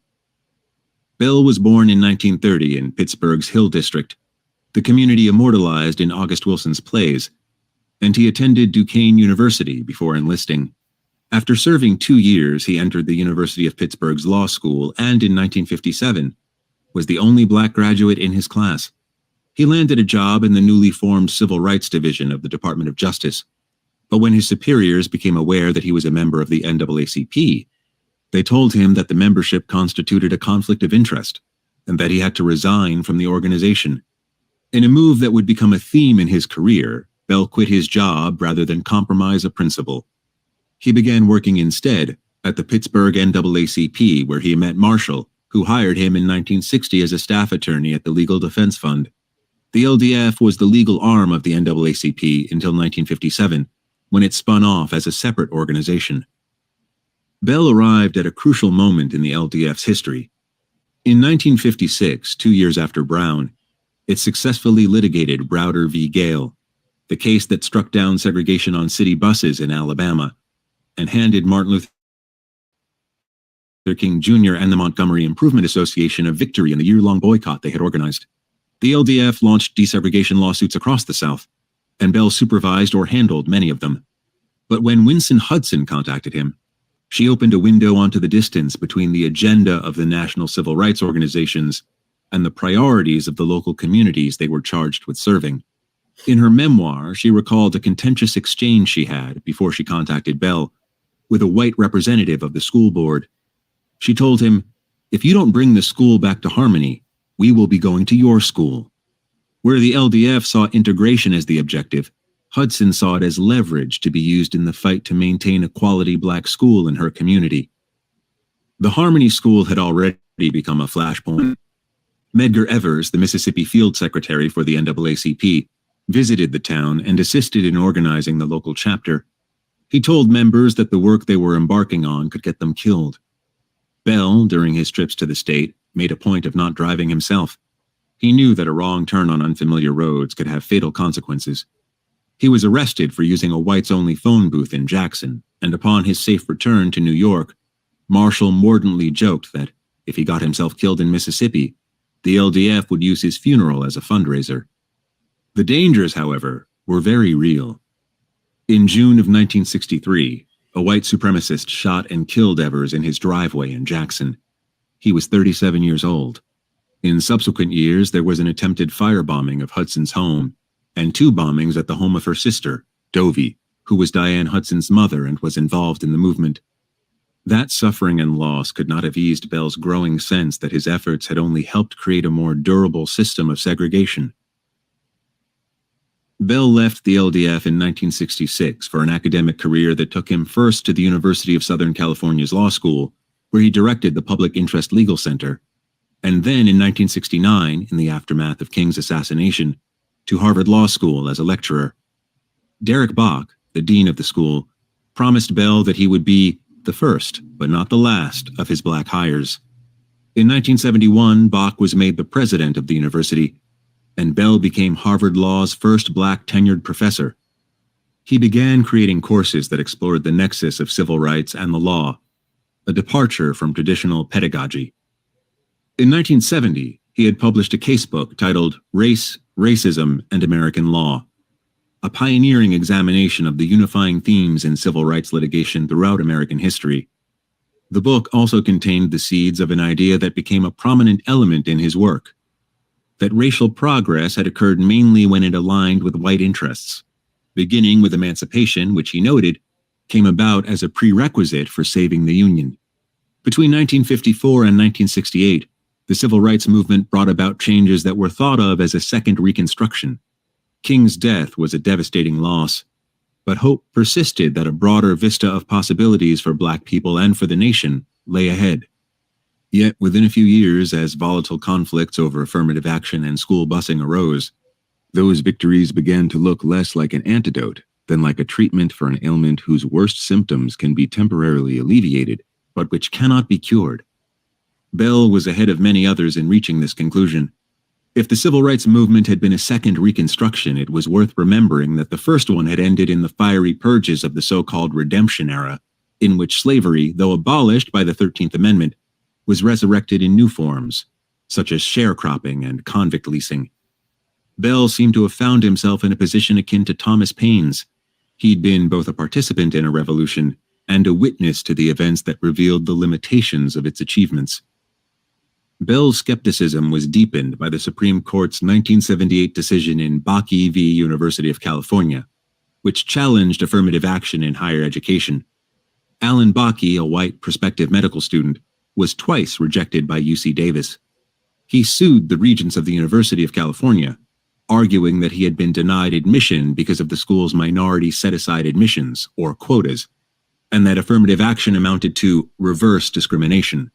Bell was born in 1930 in Pittsburgh's Hill District, the community immortalized in August Wilson's plays, and he attended Duquesne University before enlisting. After serving 2 years, he entered the University of Pittsburgh's law school and in 1957 was the only black graduate in his class. He landed a job in the newly formed Civil Rights Division of the Department of Justice, but when his superiors became aware that he was a member of the NAACP, they told him that the membership constituted a conflict of interest and that he had to resign from the organization. In a move that would become a theme in his career, Bell quit his job rather than compromise a principle. He began working instead at the Pittsburgh NAACP, where he met Marshall, who hired him in 1960 as a staff attorney at the Legal Defense Fund. The LDF was the legal arm of the NAACP until 1957, when it spun off as a separate organization. Bell arrived at a crucial moment in the LDF's history. In 1956, 2 years after Brown, it successfully litigated Browder v. Gale, the case that struck down segregation on city buses in Alabama and handed Martin Luther King Jr. and the Montgomery Improvement Association a victory in the year-long boycott they had organized. The LDF launched desegregation lawsuits across the South, and Bell supervised or handled many of them. But when Winston Hudson contacted him, she opened a window onto the distance between the agenda of the national civil rights organizations and the priorities of the local communities they were charged with serving. In her memoir, she recalled a contentious exchange she had before she contacted Bell with a white representative of the school board. She told him, "If you don't bring the school back to harmony, we will be going to your school." Where the LDF saw integration as the objective, Hudson saw it as leverage to be used in the fight to maintain a quality black school in her community. The Harmony School had already become a flashpoint. Medgar Evers, the Mississippi Field Secretary for the NAACP, visited the town and assisted in organizing the local chapter. He told members that the work they were embarking on could get them killed. Bell, during his trips to the state, made a point of not driving himself. He knew that a wrong turn on unfamiliar roads could have fatal consequences. He was arrested for using a whites-only phone booth in Jackson, and upon his safe return to New York, Marshall mordantly joked that if he got himself killed in Mississippi, the LDF would use his funeral as a fundraiser. The dangers, however, were very real. In June of 1963, a white supremacist shot and killed Evers in his driveway in Jackson. He was 37 years old. In subsequent years, there was an attempted firebombing of Hudson's home, and 2 bombings at the home of her sister, Dovie, who was Diane Hudson's mother and was involved in the movement. That suffering and loss could not have eased Bell's growing sense that his efforts had only helped create a more durable system of segregation. Bell left the LDF in 1966 for an academic career that took him first to the University of Southern California's law school, where he directed the Public Interest Legal Center, and then in 1969, in the aftermath of King's assassination, to Harvard Law School as a lecturer. Derek Bach, the dean of the school, promised Bell that he would be the first, but not the last, of his black hires. In 1971, Bach was made the president of the university, and Bell became Harvard Law's first black tenured professor. He began creating courses that explored the nexus of civil rights and the law, a departure from traditional pedagogy. In 1970, he had published a casebook titled Race, Racism, and American Law, a pioneering examination of the unifying themes in civil rights litigation throughout American history. The book also contained the seeds of an idea that became a prominent element in his work: that racial progress had occurred mainly when it aligned with white interests, beginning with emancipation, which he noted came about as a prerequisite for saving the Union. Between 1954 and 1968, the Civil Rights Movement brought about changes that were thought of as a second Reconstruction. King's death was a devastating loss, but hope persisted that a broader vista of possibilities for Black people and for the nation lay ahead. Yet, within a few years, as volatile conflicts over affirmative action and school busing arose, those victories began to look less like an antidote than like a treatment for an ailment whose worst symptoms can be temporarily alleviated, but which cannot be cured. Bell was ahead of many others in reaching this conclusion. If the Civil Rights Movement had been a second Reconstruction, it was worth remembering that the first one had ended in the fiery purges of the so-called Redemption era, in which slavery, though abolished by the 13th Amendment, was resurrected in new forms, such as sharecropping and convict leasing. Bell seemed to have found himself in a position akin to Thomas Paine's. He'd been both a participant in a revolution and a witness to the events that revealed the limitations of its achievements. Bell's skepticism was deepened by the Supreme Court's 1978 decision in Bakke v. University of California, which challenged affirmative action in higher education. Alan Bakke, a white prospective medical student, was twice rejected by UC Davis. He sued the regents of the University of California, arguing that he had been denied admission because of the school's minority set-aside admissions, or quotas, and that affirmative action amounted to reverse discrimination.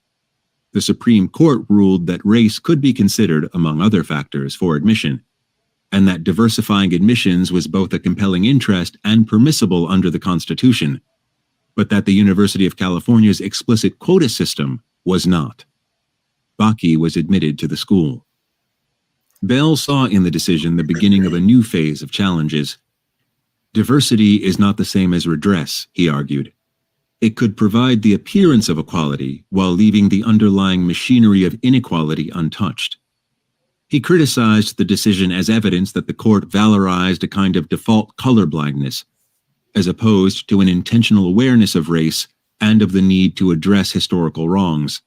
The Supreme Court ruled that race could be considered, among other factors, for admission, and that diversifying admissions was both a compelling interest and permissible under the Constitution, but that the University of California's explicit quota system was not. Bakke was admitted to the school. Bell saw in the decision the beginning of a new phase of challenges. Diversity is not the same as redress, he argued. It could provide the appearance of equality while leaving the underlying machinery of inequality untouched. He criticized the decision as evidence that the court valorized a kind of default colorblindness, as opposed to an intentional awareness of race and of the need to address historical wrongs.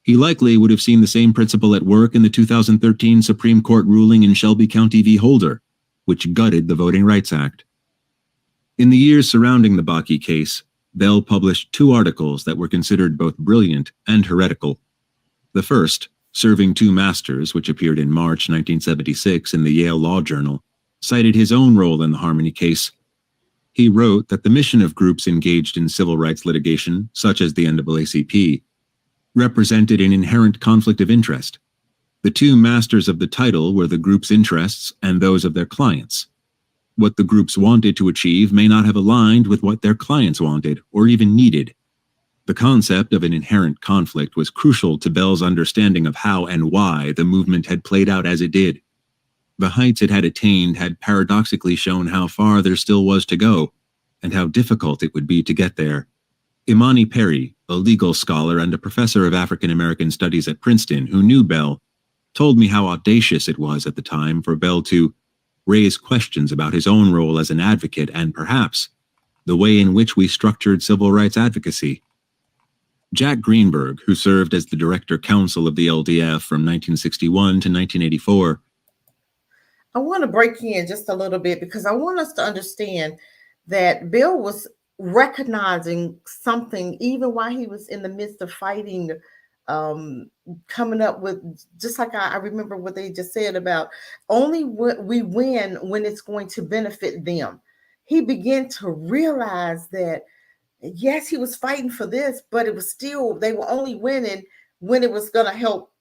He likely would have seen the same principle at work in the 2013 Supreme Court ruling in Shelby County v. Holder, which gutted the Voting Rights Act. In the years surrounding the Bakke case, Bell published 2 articles that were considered both brilliant and heretical. The first, Serving Two Masters, which appeared in March 1976 in the Yale Law Journal, cited his own role in the Harmony case. He wrote that the mission of groups engaged in civil rights litigation, such as the NAACP, represented an inherent conflict of interest. The two masters of the title were the group's interests and those of their clients. What the groups wanted to achieve may not have aligned with what their clients wanted or even needed. The concept of an inherent conflict was crucial to Bell's understanding of how and why the movement had played out as it did. The heights it had attained had paradoxically shown how far there still was to go, and how difficult it would be to get there. Imani Perry, a legal scholar and a professor of African American studies at Princeton who knew Bell, told me how audacious it was at the time for Bell to raise questions about his own role as an advocate and, perhaps, the way in which we structured civil rights advocacy. Jack Greenberg, who served as the director counsel of the LDF from 1961 to 1984, I want to break in just a little bit because I want us to understand that Bill was recognizing something even while he was in the midst of fighting, coming up with, just like I remember what they just said about only we win when it's going to benefit them. He began to realize that, yes, he was fighting for this, but it was still, they were only winning when it was going to help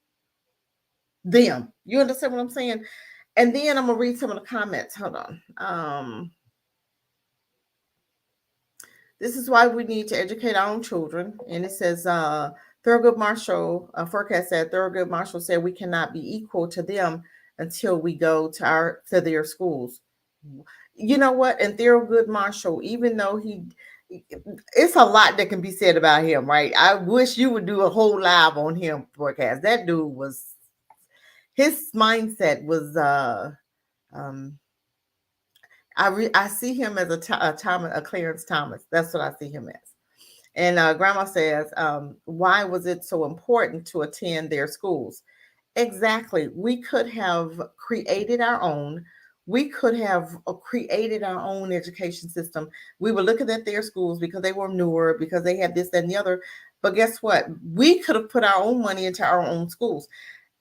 them. You understand what I'm saying? And then I'm going to read some of the comments. Hold on. This is why we need to educate our own children. And it says, Thurgood Marshall, forecast said, Thurgood Marshall said we cannot be equal to them until we go to their schools. You know what? And Thurgood Marshall, even though it's a lot that can be said about him, right? I wish you would do a whole live on him forecast. That dude was, his mindset was, I see him as a Clarence Thomas. That's what I see him as. And Grandma says, why was it so important to attend their schools? Exactly. We could have created our own. We could have created our own education system. We were looking at their schools because they were newer, because they had this, that, and the other. But guess what? We could have put our own money into our own schools.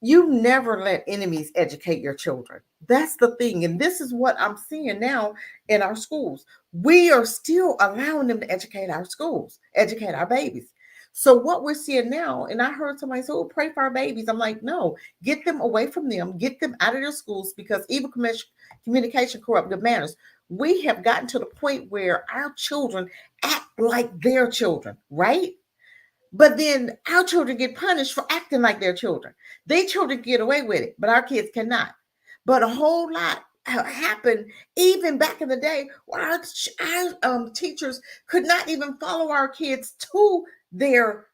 You never let enemies educate your children. That's the thing. And this is what I'm seeing now in our schools. We are still allowing them to educate our schools, educate our babies. So what we're seeing now, and I heard somebody say, "Oh, pray for our babies." I'm like, no, get them away from them, get them out of their schools, because evil communication corrupt good manners. We have gotten to the point where our children act like their children, right? But then our children get punished for acting like their children. Their children get away with it, but our kids cannot. But a whole lot happened even back in the day where our teachers could not even follow our kids to their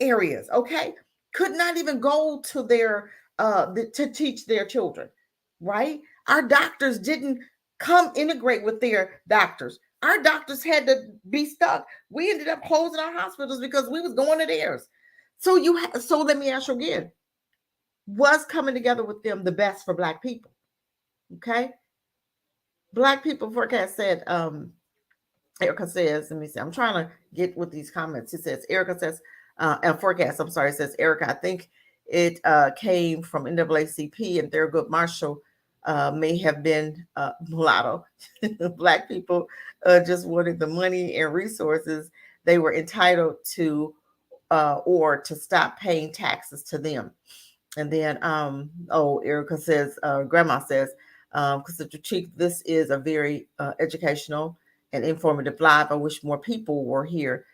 areas. Okay, could not even go to their to teach their children. Right, our doctors didn't come integrate with their doctors. Our doctors had to be stuck. We ended up closing our hospitals because we was going to theirs. So so let me ask you again, was coming together with them the best for Black people? Okay, Black people forecast said, Erica says, let me see, I'm trying to get with these comments. It says, Erica says, forecast, I'm sorry, says, Erica, I think it came from NAACP and Thurgood Marshall may have been mulatto. Black people just wanted the money and resources they were entitled to, or to stop paying taxes to them. And then, Erica says, Grandma says, because Chief, this is a very educational and informative live. I wish more people were here.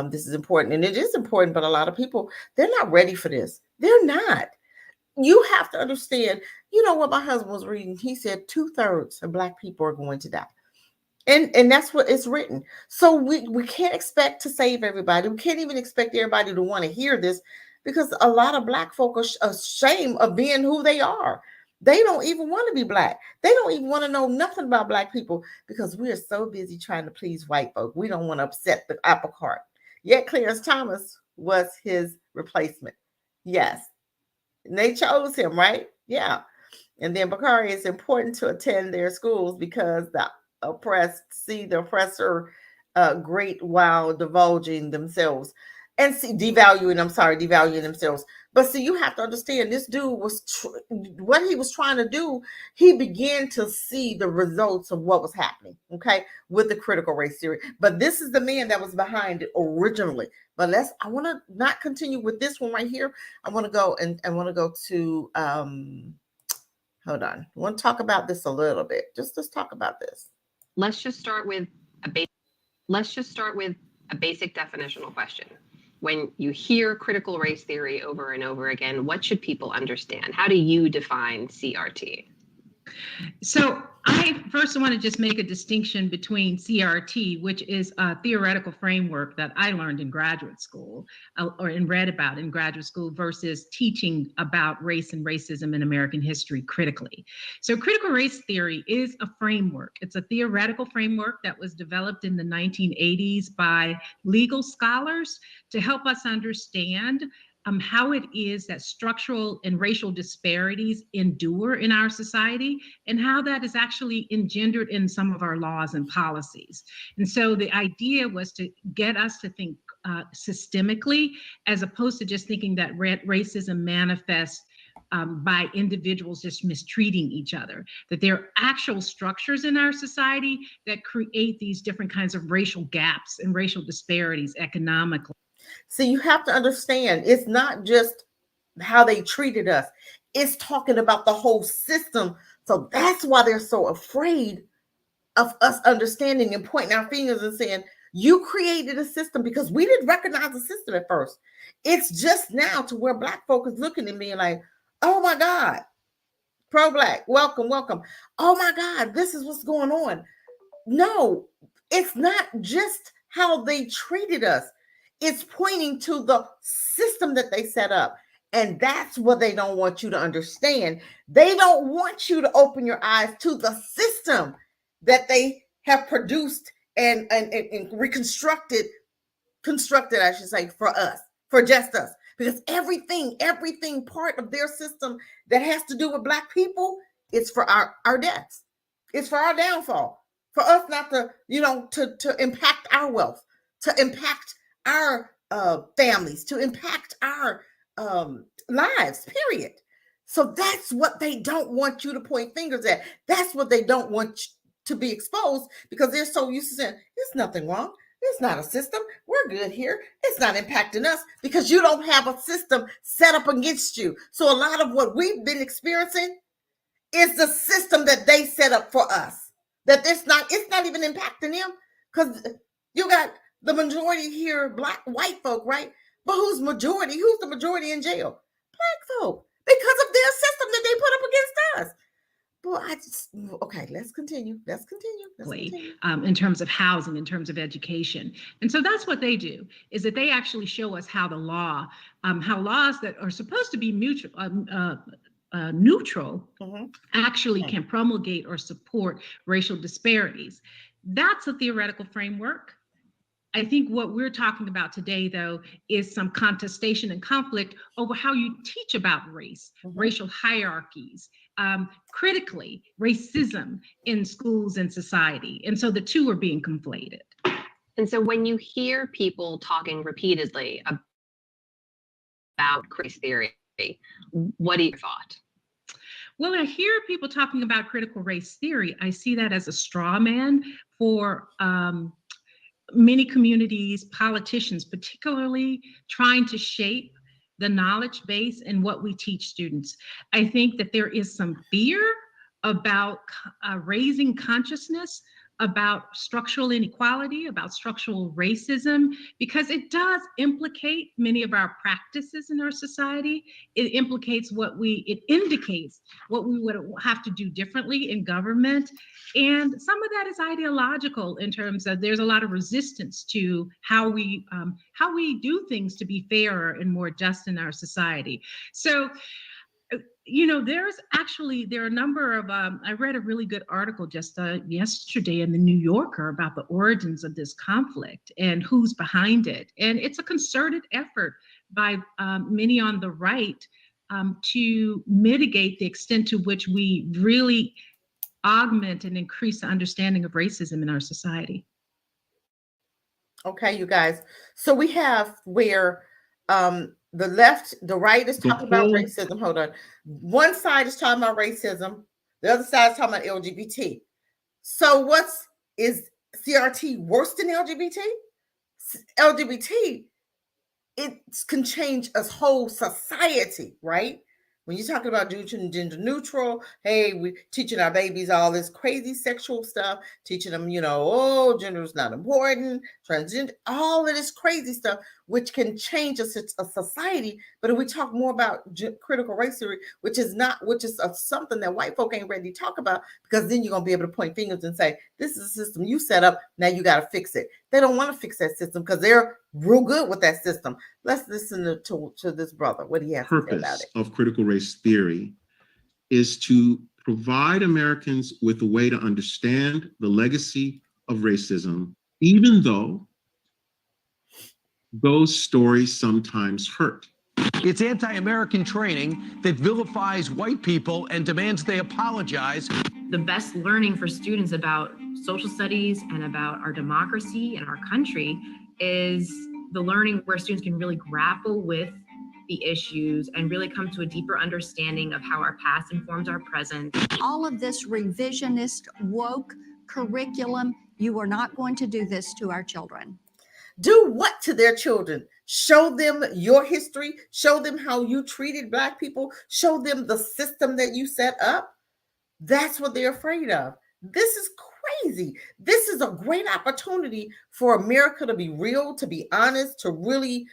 This is important, and it is important, but a lot of people, they're not ready for this. They're not. You have to understand. You know what my husband was reading? He said 2/3 of Black people are going to die. And that's what it's written. So we can't expect to save everybody. We can't even expect everybody to want to hear this, because a lot of Black folk are ashamed of being who they are. They don't even want to be Black. They don't even want to know nothing about Black people, because we are so busy trying to please white folk. We don't want to upset the apple cart. Yet Clarence Thomas was his replacement. Yes. And they chose him, right? Yeah. And then Bakari, it's important to attend their schools because the oppressed see the oppressor great while divulging themselves and devaluing themselves. But see, you have to understand, this dude was what he was trying to do. He began to see the results of what was happening, okay, with the critical race theory. But this is the man that was behind it originally. But I want to not continue with this one right here. I want to go and want to go to hold on. I want to talk about this a little bit. Let's talk about this. Let's just start with a basic definitional question. When you hear critical race theory over and over again, what should people understand? How do you define CRT? So I first want to just make a distinction between CRT, which is a theoretical framework that I learned in graduate school and read about in graduate school, versus teaching about race and racism in American history critically. So critical race theory is a framework. It's a theoretical framework that was developed in the 1980s by legal scholars to help us understand how it is that structural and racial disparities endure in our society, and how that is actually engendered in some of our laws and policies. And so the idea was to get us to think systemically, as opposed to just thinking that racism manifests by individuals just mistreating each other, that there are actual structures in our society that create these different kinds of racial gaps and racial disparities economically. So you have to understand, it's not just how they treated us. It's talking about the whole system. So that's why they're so afraid of us understanding and pointing our fingers and saying, you created a system, because we didn't recognize the system at first. It's just now to where Black folk is looking at me and like, oh my God, pro-Black, welcome, welcome. Oh my God, this is what's going on. No, it's not just how they treated us. It's pointing to the system that they set up. And that's what they don't want you to understand. They don't want you to open your eyes to the system that they have produced and reconstructed, I should say, for us, for just us. because everything part of their system that has to do with Black people, it's for our deaths. It's for our downfall, for us not to, to impact our wealth, to impact our families, to impact our lives, period. So that's what they don't want you to point fingers at. That's what they don't want to be exposed, because they're so used to saying, there's nothing wrong. It's not a system. We're good here. It's not impacting us, because you don't have a system set up against you. So a lot of what we've been experiencing is the system that they set up for us. That it's not even impacting them, because you got the majority here, white folk, right? But who's the majority in jail? Black folk, because of their system that they put up against us. Okay, let's continue. In terms of housing, in terms of education. And so that's what they do, is that they actually show us how how laws that are supposed to be neutral actually can promulgate or support racial disparities. That's a theoretical framework. I think what we're talking about today, though, is some contestation and conflict over how you teach about race, racial hierarchies, critically, racism in schools and society. And so the two are being conflated. And so when you hear people talking repeatedly about race theory, what are your thoughts? Well, I hear people talking about critical race theory. I see that as a straw man for many communities, politicians particularly, trying to shape the knowledge base and what we teach students. I think that there is some fear about raising consciousness about structural inequality, about structural racism, because it does implicate many of our practices in our society. It indicates what we would have to do differently in government. And some of that is ideological, in terms of there's a lot of resistance to how we do things to be fairer and more just in our society. So, there are a number of, I read a really good article just yesterday in the New Yorker about the origins of this conflict and who's behind it. And it's a concerted effort by many on the right to mitigate the extent to which we really augment and increase the understanding of racism in our society. Okay, you guys. So we have where the right is talking about racism. Hold on. One side is talking about racism. The other side is talking about LGBT. So is CRT worse than LGBT? LGBT, it can change a whole society, right? When you're talking about gender neutral, hey, we're teaching our babies all this crazy sexual stuff, teaching them, gender is not important, transgender, all of this crazy stuff, which can change a society. But if we talk more about critical race theory, which is something that white folk ain't ready to talk about, because then you're going to be able to point fingers and say, this is a system you set up, now you got to fix it. They don't want to fix that system because they're real good with that system. Let's listen to this brother, what he has to say about it. Purpose of critical race theory is to provide Americans with a way to understand the legacy of racism, even though those stories sometimes hurt. It's anti-American training that vilifies white people and demands they apologize. The best learning for students about social studies and about our democracy and our country is the learning where students can really grapple with the issues and really come to a deeper understanding of how our past informs our present. All of this revisionist, woke curriculum, you are not going to do this to our children. Do what to their children? Show them your history. Show them how you treated Black people. Show them the system that you set up. That's what they're afraid of. This is crazy. This is a great opportunity for America to be real, to be honest, to really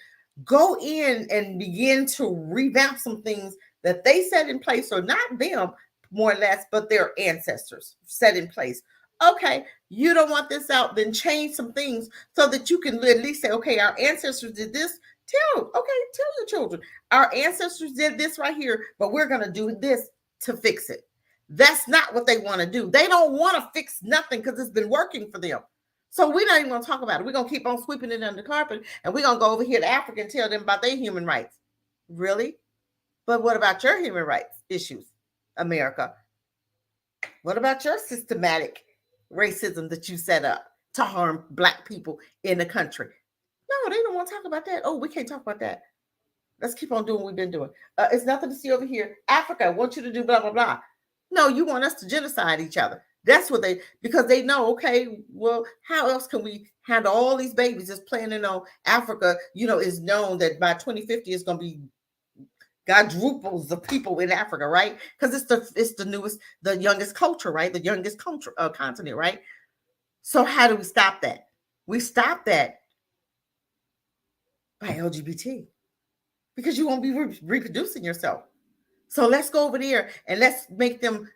go in and begin to revamp some things that they set in place, or not them, more or less, but their ancestors set in place. Okay, you don't want this out, then change some things so that you can at least say, okay, our ancestors did this. Tell your children, our ancestors did this right here, but we're going to do this to fix it. That's not what they want to do. They don't want to fix nothing because it's been working for them. So we're not even going to talk about it. We're going to keep on sweeping it under the carpet, and we're going to go over here to Africa and tell them about their human rights. Really? But what about your human rights issues, America? What about your systematic racism that you set up to harm Black people in the country? No, they don't want to talk about that. Oh, we can't talk about that. Let's keep on doing what we've been doing. It's nothing to see over here. Africa, I want you to do blah, blah, blah. No, you want us to genocide each other. That's what because they know, okay, well, how else can we handle all these babies just planning on Africa, is known that by 2050 it's going to be quadruples of people in Africa, right? Because it's the newest, the youngest culture, right? The youngest culture continent, right? So how do we stop that? We stop that by LGBT, because you won't be reproducing yourself. So let's go over there and let's make them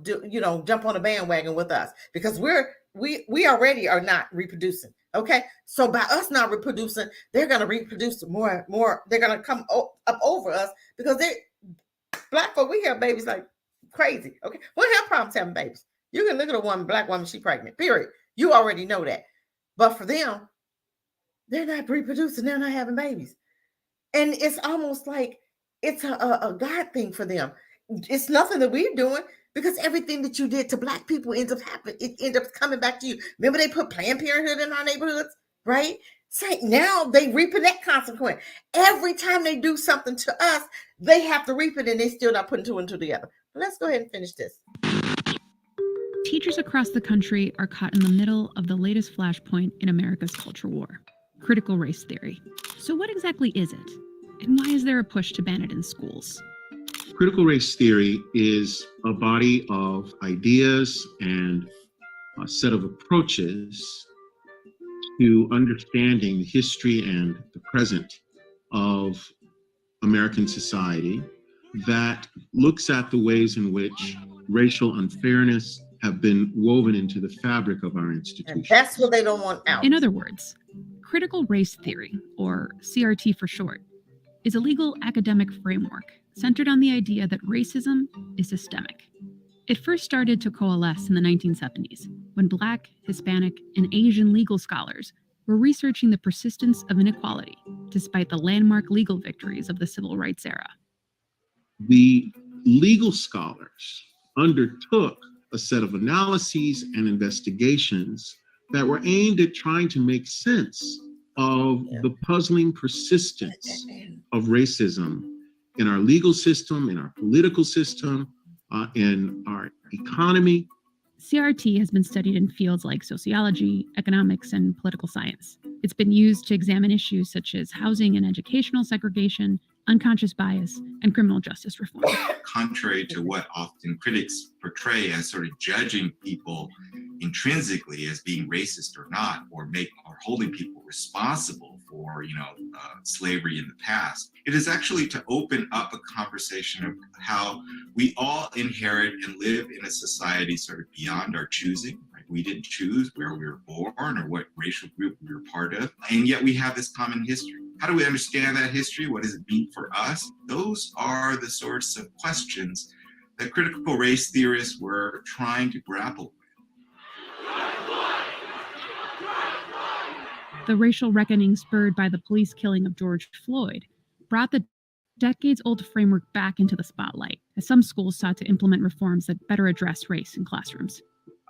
do, jump on a bandwagon with us, because we already are not reproducing. Okay. So by us not reproducing, they're going to reproduce more. They're going to come up over us, because Black folk, we have babies like crazy. Okay. We don't have problems having babies. You can look at a Black woman, she's pregnant, period. You already know that. But for them, they're not reproducing. They're not having babies. And it's almost like it's a God thing for them. It's nothing that we're doing, because everything that you did to Black people ends up happening. It ends up coming back to you. Remember, they put Planned Parenthood in our neighborhoods, right? Say now they reaping that consequence. Every time they do something to us, they have to reap it, and they still not putting two and two together. But let's go ahead and finish this. Teachers across the country are caught in the middle of the latest flashpoint in America's culture war, critical race theory. So what exactly is it? And why is there a push to ban it in schools? Critical race theory is a body of ideas and a set of approaches to understanding the history and the present of American society that looks at the ways in which racial unfairness have been woven into the fabric of our institutions. And that's what they don't want out. In other words, critical race theory, or CRT for short, is a legal academic framework centered on the idea that racism is systemic. It first started to coalesce in the 1970s, when Black, Hispanic, and Asian legal scholars were researching the persistence of inequality despite the landmark legal victories of the civil rights era. The legal scholars undertook a set of analyses and investigations that were aimed at trying to make sense of the puzzling persistence of racism in our legal system, in our political system, in our economy. CRT has been studied in fields like sociology, economics, and political science. It's been used to examine issues such as housing and educational segregation, unconscious bias, and criminal justice reform. Contrary to what often critics portray as sort of judging people intrinsically as being racist or not, or holding people responsible for, slavery in the past, it is actually to open up a conversation of how we all inherit and live in a society sort of beyond our choosing. We didn't choose where we were born or what racial group we were part of, and yet we have this common history. How do we understand that history? What does it mean for us? Those are the sorts of questions that critical race theorists were trying to grapple with. The racial reckoning spurred by the police killing of George Floyd brought the decades-old framework back into the spotlight, as some schools sought to implement reforms that better address race in classrooms.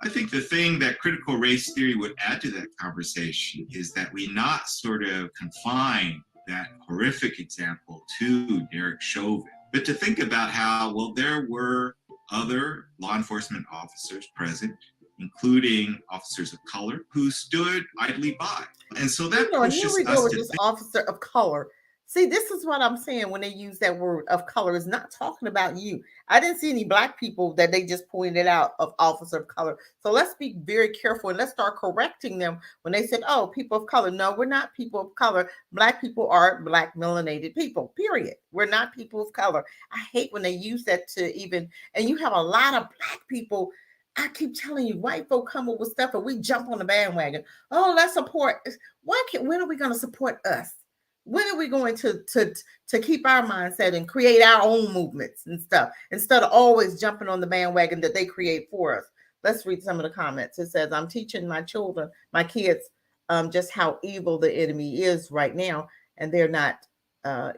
I think the thing that critical race theory would add to that conversation is that we not sort of confine that horrific example to Derek Chauvin, but to think about how, there were other law enforcement officers present, including officers of color, who stood idly by. And so that pushes here we us go with to this think. officer of color. See, this is what I'm saying when they use that word of color. It's not talking about you. I didn't see any Black people that they just pointed out of officer of color. So let's be very careful and let's start correcting them when they said, oh, people of color. No, we're not people of color. Black people are Black melanated people, period. We're not people of color. I hate when they use that to even, and you have a lot of Black people. I keep telling you, white folk come up with stuff and we jump on the bandwagon. Oh, let's support. When are we going to support us? When are we going to keep our mindset and create our own movements and stuff instead of always jumping on the bandwagon that they create for us? Let's read some of the comments. It says, I'm teaching my kids, just how evil the enemy is right now, and they're not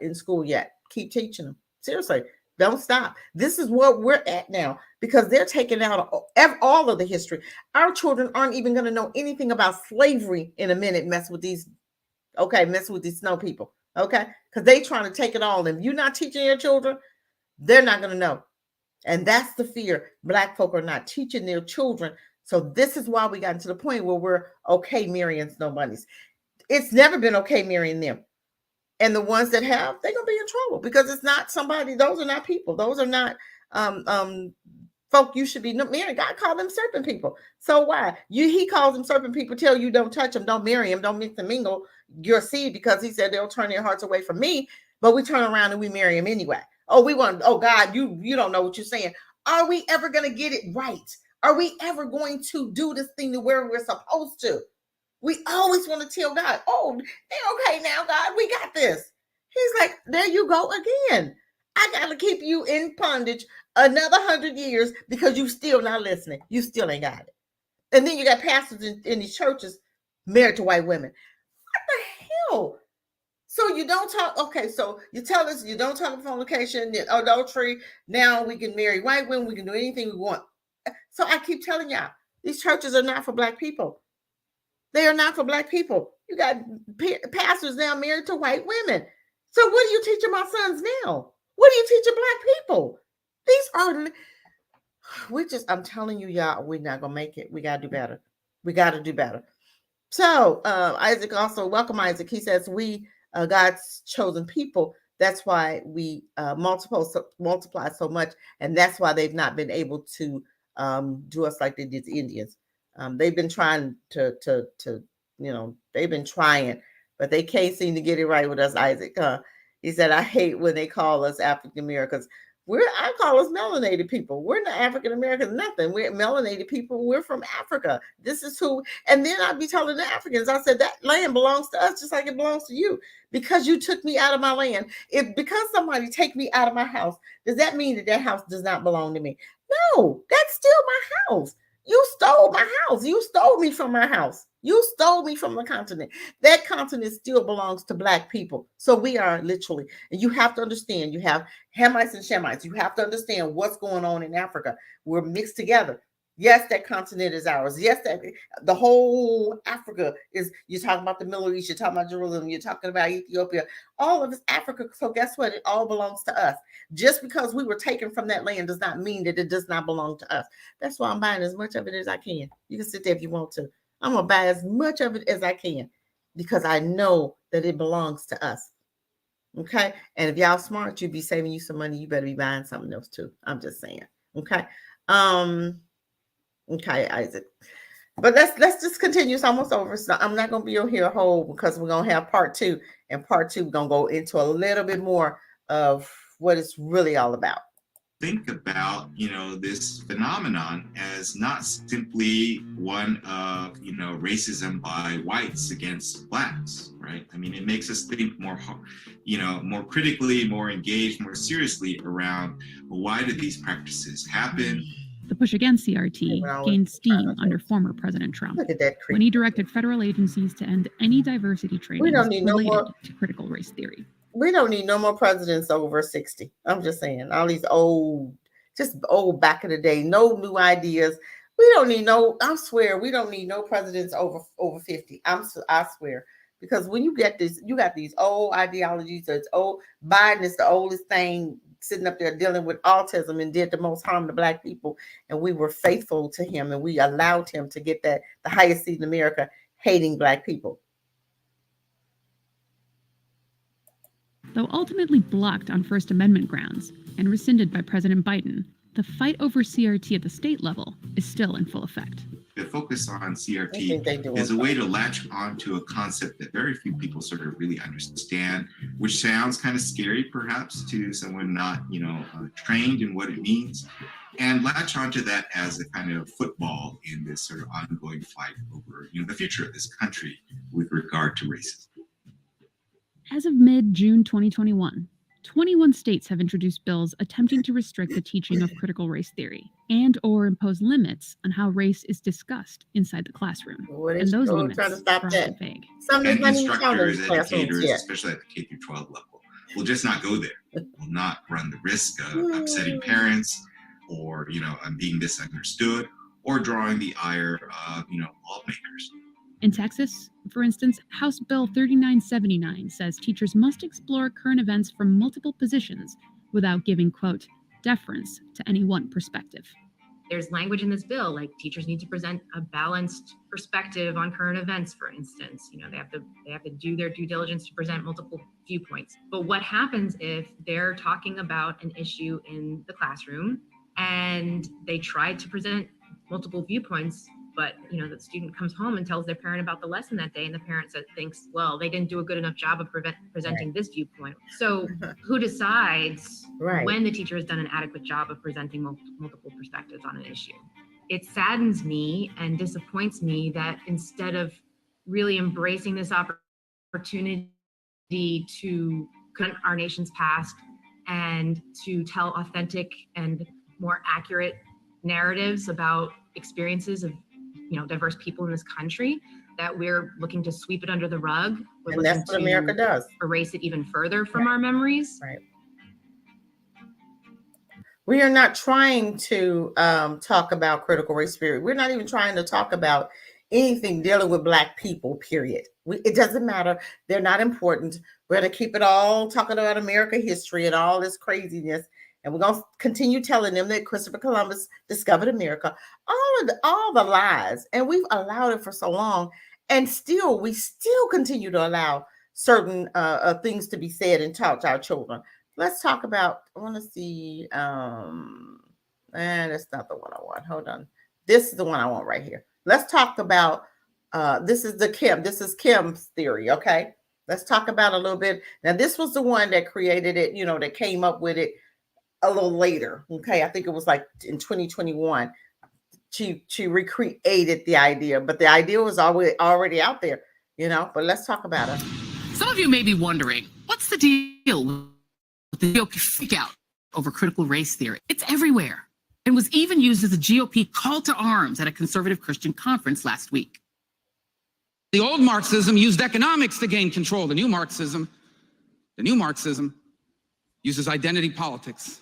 in school yet. Keep teaching them. Seriously, don't stop. This is what we're at now because they're taking out all of the history. Our children aren't even going to know anything about slavery in a minute. Mess with these snow people. Okay, because they trying to take it all. And if you're not teaching your children, they're not going to know. And that's the fear. Black folk are not teaching their children. So this is why we got to the point where we're okay marrying snow bunnies. It's never been okay marrying them. And the ones that have, they're going to be in trouble because it's not somebody, those are not people. Those are not folk you should be marrying. God called them serpent people. So why? He calls them serpent people, tell you don't touch them, don't marry them, don't mix and mingle your seed because he said they'll turn their hearts away from me. But we turn around and we marry them anyway. Oh, God, you don't know what you're saying. Are we ever going to get it right? Are we ever going to do this thing to where we're supposed to? We always want to tell God, oh, okay now, God, we got this. He's like, there you go again. I got to keep you in bondage another 100 years because you still not listening. You still ain't got it. And then you got pastors in these churches married to white women. What the hell? So you don't talk. Okay, so you tell us you don't talk about fornication, adultery. Now we can marry white women. We can do anything we want. So I keep telling y'all, these churches are not for Black people. They are not for Black people. You got pastors now married to white women. So what are you teaching my sons now? What are you teaching Black people? I'm telling you, y'all, we're not going to make it. We got to do better. We got to do better. So Isaac also, welcome Isaac. He says, we, God's chosen people, that's why we multiply so much. And that's why they've not been able to do us like they did the Indians. They've been trying to they've been trying, but they can't seem to get it right with us, Isaac. He said, I hate when they call us African Americans. I call us melanated people. We're not African Americans, nothing. We're melanated people. We're from Africa. This is who, and then I'd be telling the Africans, I said, that land belongs to us just like it belongs to you because you took me out of my land. Because somebody take me out of my house, does that mean that house does not belong to me? No, that's still my house. You stole my house. You stole me from my house. You stole me from the continent. That continent still belongs to Black people. So we are literally, and you have to understand, you have Hamites and Shemites. You have to understand what's going on in Africa. We're mixed together. Yes, that continent is ours. Yes, the whole Africa is, you're talking about the Middle East, you're talking about Jerusalem, you're talking about Ethiopia, all of it's Africa. So guess what? It all belongs to us. Just because we were taken from that land does not mean that it does not belong to us. That's why I'm buying as much of it as I can. You can sit there if you want to. I'm going to buy as much of it as I can because I know that it belongs to us. Okay? And if y'all smart, you'd be saving you some money. You better be buying something else too. I'm just saying. Okay? Okay, Isaac. But let's just continue. It's almost over. So I'm not going to be on here whole because we're going to have part 2. And part 2, we're going to go into a little bit more of what it's really all about. Think about, this phenomenon as not simply one of, racism by whites against Blacks, right? I mean, it makes us think more critically, more engaged, more seriously around, well, why did these practices happen? The push against CRT gained steam under former President Trump when he directed federal agencies to end any diversity training related to critical race theory. We don't need no more presidents over 60. I'm just saying, all these old back in the day, no new ideas. We don't need I swear, we don't need no presidents over 50. I swear. Because when you get this, you got these old ideologies. So it's old. Biden is the oldest thing sitting up there dealing with autism and did the most harm to Black people. And we were faithful to him and we allowed him to get the highest seat in America, hating Black people. Though ultimately blocked on First Amendment grounds and rescinded by President Biden, the fight over CRT at the state level is still in full effect. The focus on CRT is a way to latch onto a concept that very few people sort of really understand, which sounds kind of scary perhaps to someone not, trained in what it means, and latch onto that as a kind of football in this sort of ongoing fight over, the future of this country with regard to racism. As of mid-June 2021, 21 states have introduced bills attempting to restrict the teaching of critical race theory and or impose limits on how race is discussed inside the classroom. And those limits are often vague. And instructors, educators, especially at the K-12 level, we'll just not go there. We'll not run the risk of upsetting parents or, being misunderstood or drawing the ire of, lawmakers. In Texas, for instance, House Bill 3979 says teachers must explore current events from multiple positions without giving, quote, deference to any one perspective. There's language in this bill, like teachers need to present a balanced perspective on current events, for instance. They have to do their due diligence to present multiple viewpoints. But what happens if they're talking about an issue in the classroom and they try to present multiple viewpoints, but the student comes home and tells their parent about the lesson that day, and the parent thinks, well, they didn't do a good enough job of presenting this viewpoint. So who decides when the teacher has done an adequate job of presenting multiple perspectives on an issue? It saddens me and disappoints me that instead of really embracing this opportunity to confront our nation's past and to tell authentic and more accurate narratives about experiences of diverse people in this country, that we're looking to sweep it under the rug. And that's what America does. Erase it even further from our memories. Right. We are not trying to talk about critical race theory. We're not even trying to talk about anything dealing with Black people, period. It doesn't matter. They're not important. We're going to keep it all talking about American history and all this craziness. And we're going to continue telling them that Christopher Columbus discovered America, all the lies. And we've allowed it for so long. And we still continue to allow certain things to be said and taught to our children. Let's talk about, I want to see, and that's not the one I want. Hold on. This is the one I want right here. Let's talk about, this is Kim's theory, okay? Let's talk about a little bit. Now, this was the one that created it, that came up with it a little later, okay? I think it was like in 2021. She recreated the idea, but the idea was already out there, but let's talk about it. Some of you may be wondering, what's the deal with the GOP freak out over critical race theory? It's everywhere and was even used as a GOP call to arms at a conservative Christian conference last week. The old Marxism used economics to gain control. The new Marxism uses identity politics.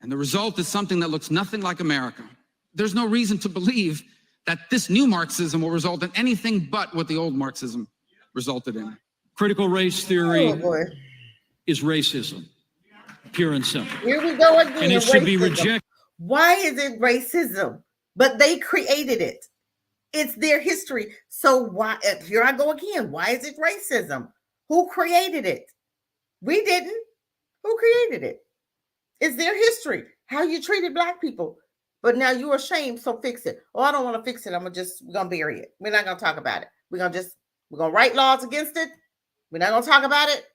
And the result is something that looks nothing like America. There's no reason to believe that this new Marxism will result in anything but what the old Marxism resulted in. Critical race theory is racism, pure and simple. Here we go again. And it should be rejected. Why is it racism? But they created it. It's their history. So why? Here I go again. Why is it racism? Who created it? We didn't. Who created it? It's their history. How you treated Black people. But now you're ashamed, so fix it. Oh, I don't want to fix it. we're gonna bury it. We're not gonna talk about it. We're gonna write laws against it. We're not gonna talk about it.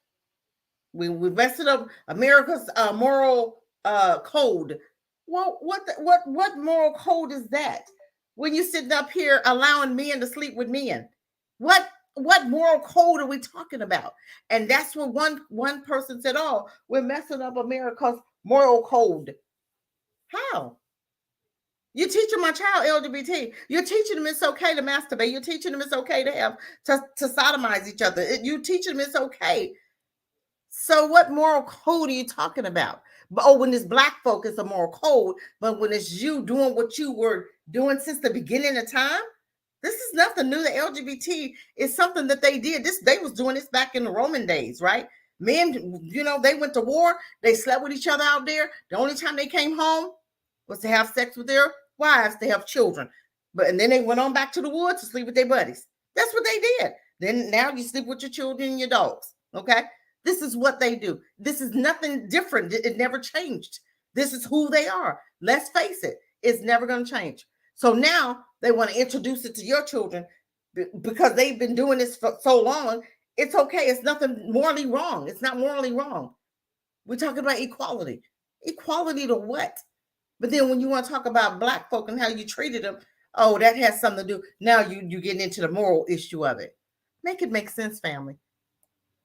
We messed up America's moral code. Well, what moral code is that? When you're sitting up here allowing men to sleep with men, what moral code are we talking about? And that's what one person said. Oh, we're messing up America's moral code. How? You're teaching my child LGBT. You're teaching them it's okay to masturbate. You're teaching them it's okay to sodomize each other. You're teaching them it's okay. So what moral code are you talking about? Oh, when it's Black folk, it's a moral code. But when it's you doing what you were doing since the beginning of time, this is nothing new. The LGBT is something that they did. They was doing this back in the Roman days, right? Men, they went to war. They slept with each other out there. The only time they came home was to have sex with their wives, to have children. And then they went on back to the woods to sleep with their buddies. That's what they did. Then now you sleep with your children and your dogs, okay? This is what they do. This is nothing different. It never changed. This is who they are. Let's face it. It's never going to change. So now they want to introduce it to your children because they've been doing this for so long. It's okay. It's nothing morally wrong. It's not morally wrong. We're talking about equality. Equality to what? But then when you want to talk about Black folk and how you treated them, oh, that has something to do. Now you're getting into the moral issue of it. Make it make sense, family.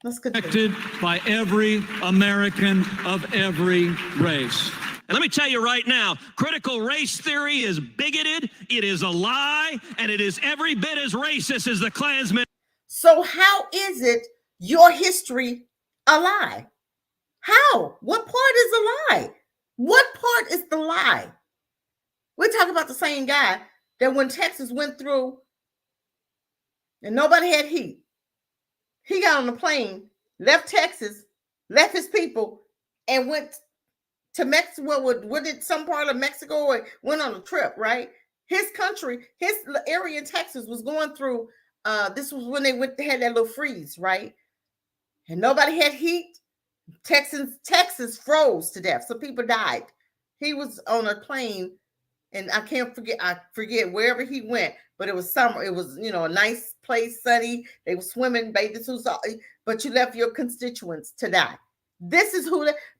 Let's continue. By every American of every race. And let me tell you right now, critical race theory is bigoted, it is a lie, and it is every bit as racist as the Klansmen. So how is it your history a lie. How? What part is a lie? What part is the lie? We're talking about the same guy that when Texas went through and nobody had heat, he got on the plane, left Texas, left his people, and went to Mexico. What did some part of Mexico, or went on a trip, right? His country, his area in Texas was going through, this was when they had that little freeze, right? And nobody had heat. Texas froze to death. So people died. He was on a plane, and I forget wherever he went, but it was summer. It was, a nice place, sunny. They were swimming, bathing. But you left your constituents to die. This is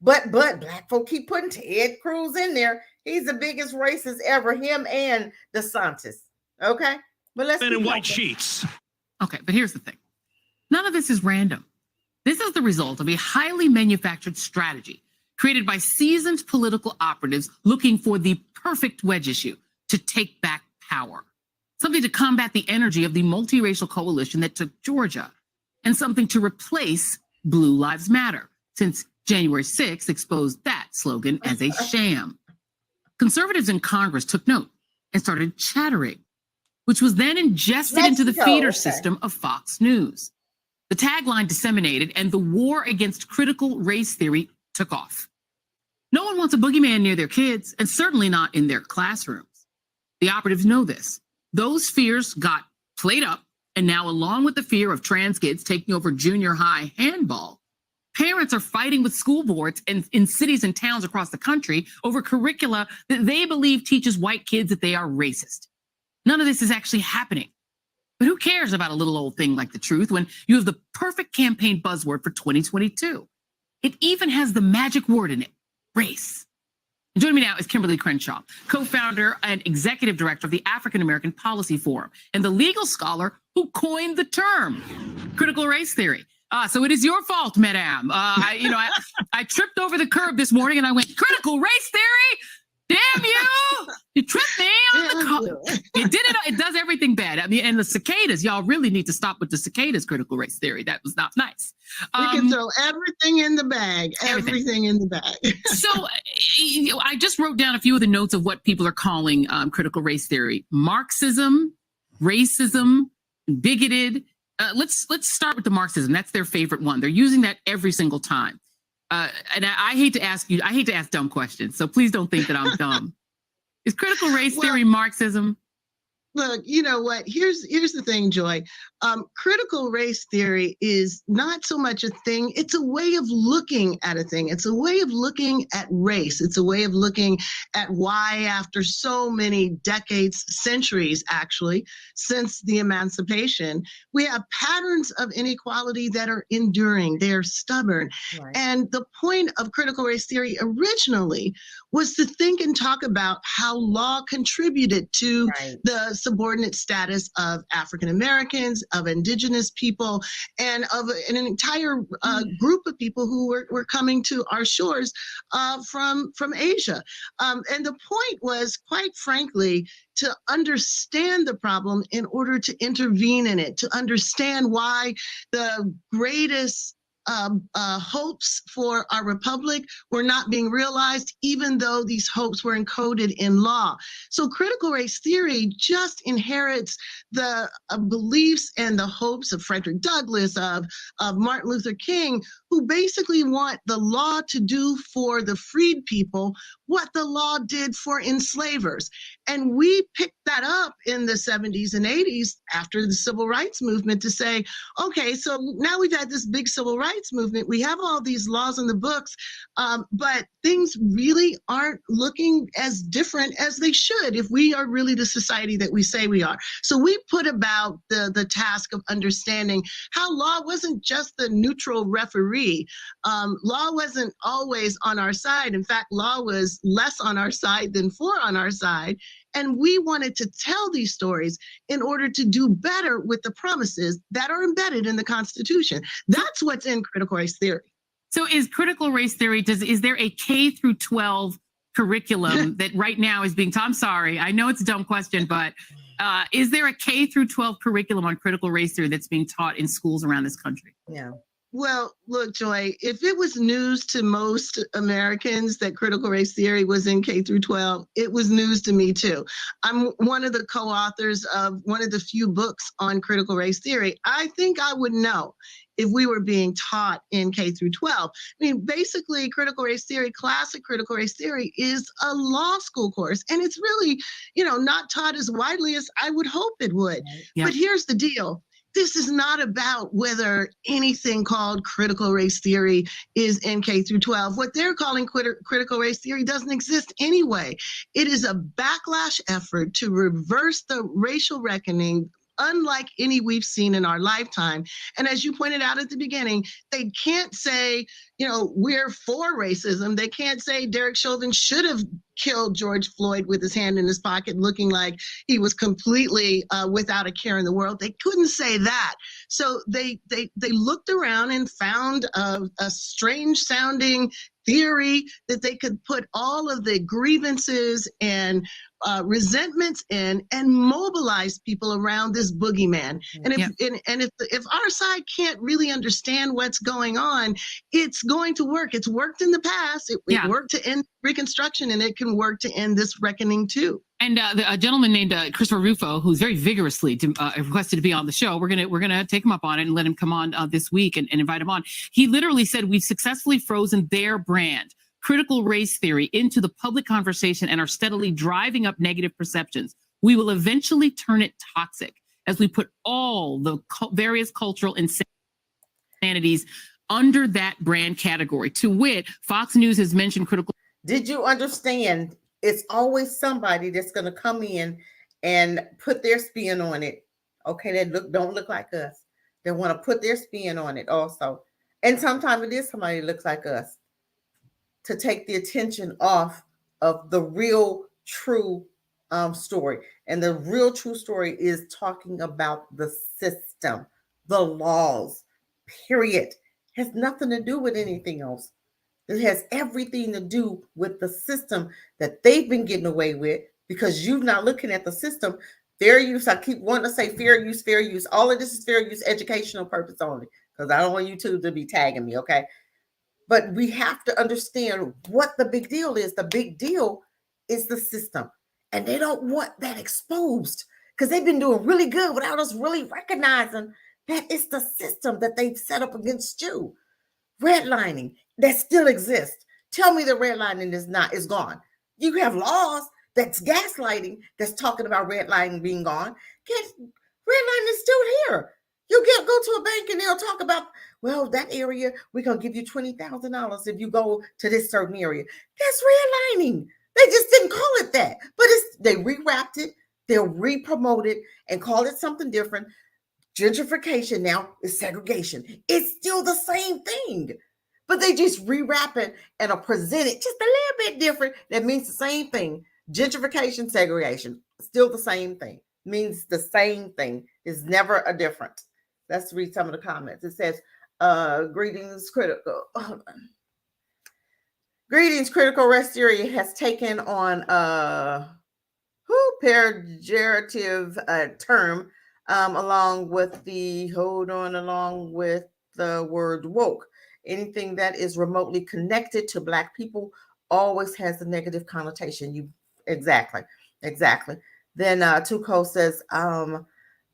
but black folk keep putting Ted Cruz in there. He's the biggest racist ever, him and DeSantis. Okay? But let's Men in white sheets. Okay, but here's the thing. None of this is random. This is the result of a highly manufactured strategy created by seasoned political operatives looking for the perfect wedge issue to take back power. Something to combat the energy of the multiracial coalition that took Georgia, and something to replace Blue Lives Matter, since January 6th exposed that slogan as a sham. Conservatives in Congress took note and started chattering, which was then ingested into the feeder system of Fox News. The tagline disseminated, and the war against critical race theory took off. No one wants a boogeyman near their kids, and certainly not in their classrooms. The operatives know this. Those fears got played up, and now, along with the fear of trans kids taking over junior high handball, parents are fighting with school boards in cities and towns across the country over curricula that they believe teaches white kids that they are racist. None of this is actually happening. But who cares about a little old thing like the truth when you have the perfect campaign buzzword for 2022? It even has the magic word in it, race. And joining me now is Kimberly Crenshaw, co-founder and executive director of the African American Policy Forum, and the legal scholar who coined the term critical race theory. So it is your fault, madame. I tripped over the curb this morning and I went, critical race theory? Damn you! You tripped me on the car. You did it. It does everything bad. I mean, and the cicadas, y'all really need to stop with the cicadas critical race theory. That was not nice. We can throw everything in the bag. Everything in the bag. So I just wrote down a few of the notes of what people are calling critical race theory: Marxism, racism, bigoted. Let's start with the Marxism. That's their favorite one. They're using that every single time. And I hate to ask dumb questions, so please don't think that I'm dumb. Is critical race theory Marxism? Look, you know what? Here's the thing, Joy. Critical race theory is not so much a thing. It's a way of looking at a thing. It's a way of looking at race. It's a way of looking at why, after so many decades, centuries, actually, since the emancipation, we have patterns of inequality that are enduring. They are stubborn. Right. And the point of critical race theory originally was to think and talk about how law contributed to the subordinate status of African Americans, of indigenous people, and of an entire group of people who were coming to our shores from Asia. And the point was, quite frankly, to understand the problem in order to intervene in it, to understand why the greatest hopes for our republic were not being realized, even though these hopes were encoded in law. So critical race theory just inherits the beliefs and the hopes of Frederick Douglass, of Martin Luther King, who basically want the law to do for the freed people what the law did for enslavers. And we picked that up in the 70s and 80s after the civil rights movement to say, okay, so now we've had this big civil rights movement. We have all these laws in the books, but things really aren't looking as different as they should if we are really the society that we say we are. So we put about the task of understanding how law wasn't just the neutral referee. Law wasn't always on our side. In fact, law was less on our side than on our side. And we wanted to tell these stories in order to do better with the promises that are embedded in the Constitution. That's what's in critical race theory. So is critical race theory, is there a K through 12 curriculum that right now is being taught? I'm sorry, I know it's a dumb question, but is there a K through 12 curriculum on critical race theory that's being taught in schools around this country? Yeah. Well, look, Joy, if it was news to most Americans that critical race theory was in K through 12, it was news to me too. I'm one of the co-authors of one of the few books on critical race theory. I think I would know if we were being taught in K through 12. I mean, basically, critical race theory, classic critical race theory is a law school course, and it's really, not taught as widely as I would hope it would. Yeah. But here's the deal. This is not about whether anything called critical race theory is in K through 12. What they're calling critical race theory doesn't exist anyway. It is a backlash effort to reverse the racial reckoning unlike any we've seen in our lifetime. And as you pointed out at the beginning, they can't say, we're for racism. They can't say Derek Chauvin should have killed George Floyd with his hand in his pocket, looking like he was completely without a care in the world. They couldn't say that. So they looked around and found a strange sounding theory that they could put all of the grievances and resentments in and mobilize people around this boogeyman. And if our side can't really understand what's going on, it's going to work. It's worked in the past. It worked to end Reconstruction, and it can work to end this reckoning too. And a gentleman named Christopher Rufo, who's very vigorously requested to be on the show. We're gonna take him up on it and let him come on this week and invite him on. He literally said, we've successfully frozen their brand, critical race theory, into the public conversation and are steadily driving up negative perceptions. We will eventually turn it toxic as we put all the various cultural insanities under that brand category. To wit, Fox News has mentioned critical. Did you understand? It's always somebody that's going to come in and put their spin on it. Okay, that don't look like us. They want to put their spin on it also. And sometimes it is somebody that looks like us, to take the attention off of the real true story. And the real true story is talking about the system, the laws, period. It has nothing to do with anything else. It has everything to do with the system that they've been getting away with, because you're not looking at the system. Fair use, I keep wanting to say fair use, fair use. All of this is fair use, educational purpose only, because I don't want you two to be tagging me, okay? But we have to understand what the big deal is. The big deal is the system. And they don't want that exposed, because they've been doing really good without us really recognizing that it's the system that they've set up against you. Redlining that still exists. Tell me the redlining is gone. You have laws that's gaslighting, that's talking about redlining being gone. Redlining is still here. You go to a bank and they'll talk about, well, that area, we're going to give you $20,000 if you go to this certain area. That's redlining. They just didn't call it that. But they rewrapped it, they'll re-promote it and call it something different. Gentrification now is segregation. It's still the same thing, but they just rewrap it and present it just a little bit different. That means the same thing. Gentrification, segregation, still the same thing. Means the same thing. Is never a difference. Let's read some of the comments. It says, greetings, critical. Greetings, critical race theory has taken on pejorative term along with the word woke. Anything that is remotely connected to Black people always has a negative connotation. Exactly. Then Tuco says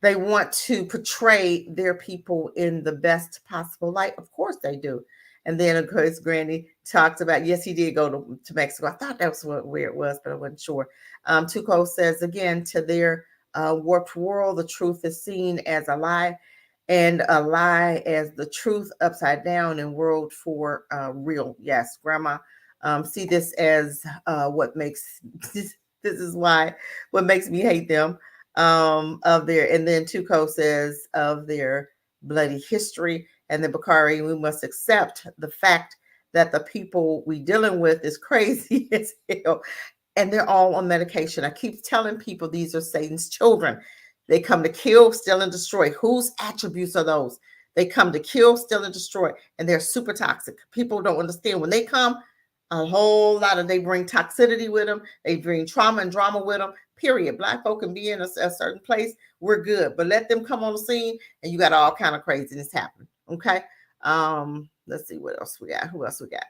they want to portray their people in the best possible light. Of course they do. And then, of course, Granny talks about, yes, he did go to Mexico. I thought that was where it was, but I wasn't sure. Tuco says, again, to their warped world, the truth is seen as a lie, and a lie as the truth upside down and world for real. Yes, Grandma, see this as what makes this is why what makes me hate them of their. And then Tuco says of their bloody history. And then Bakari, we must accept the fact that the people we dealing with is crazy as hell. And they're all on medication. I keep telling people these are Satan's children. They come to kill, steal, and destroy. Whose attributes are those? They come to kill, steal, and destroy. And they're super toxic. People don't understand. When they come, a whole lot of, they bring toxicity with them. They bring trauma and drama with them, period. Black folk can be in a certain place. We're good. But let them come on the scene and you got all kind of craziness happening. Okay. Let's see what else we got. Who else we got?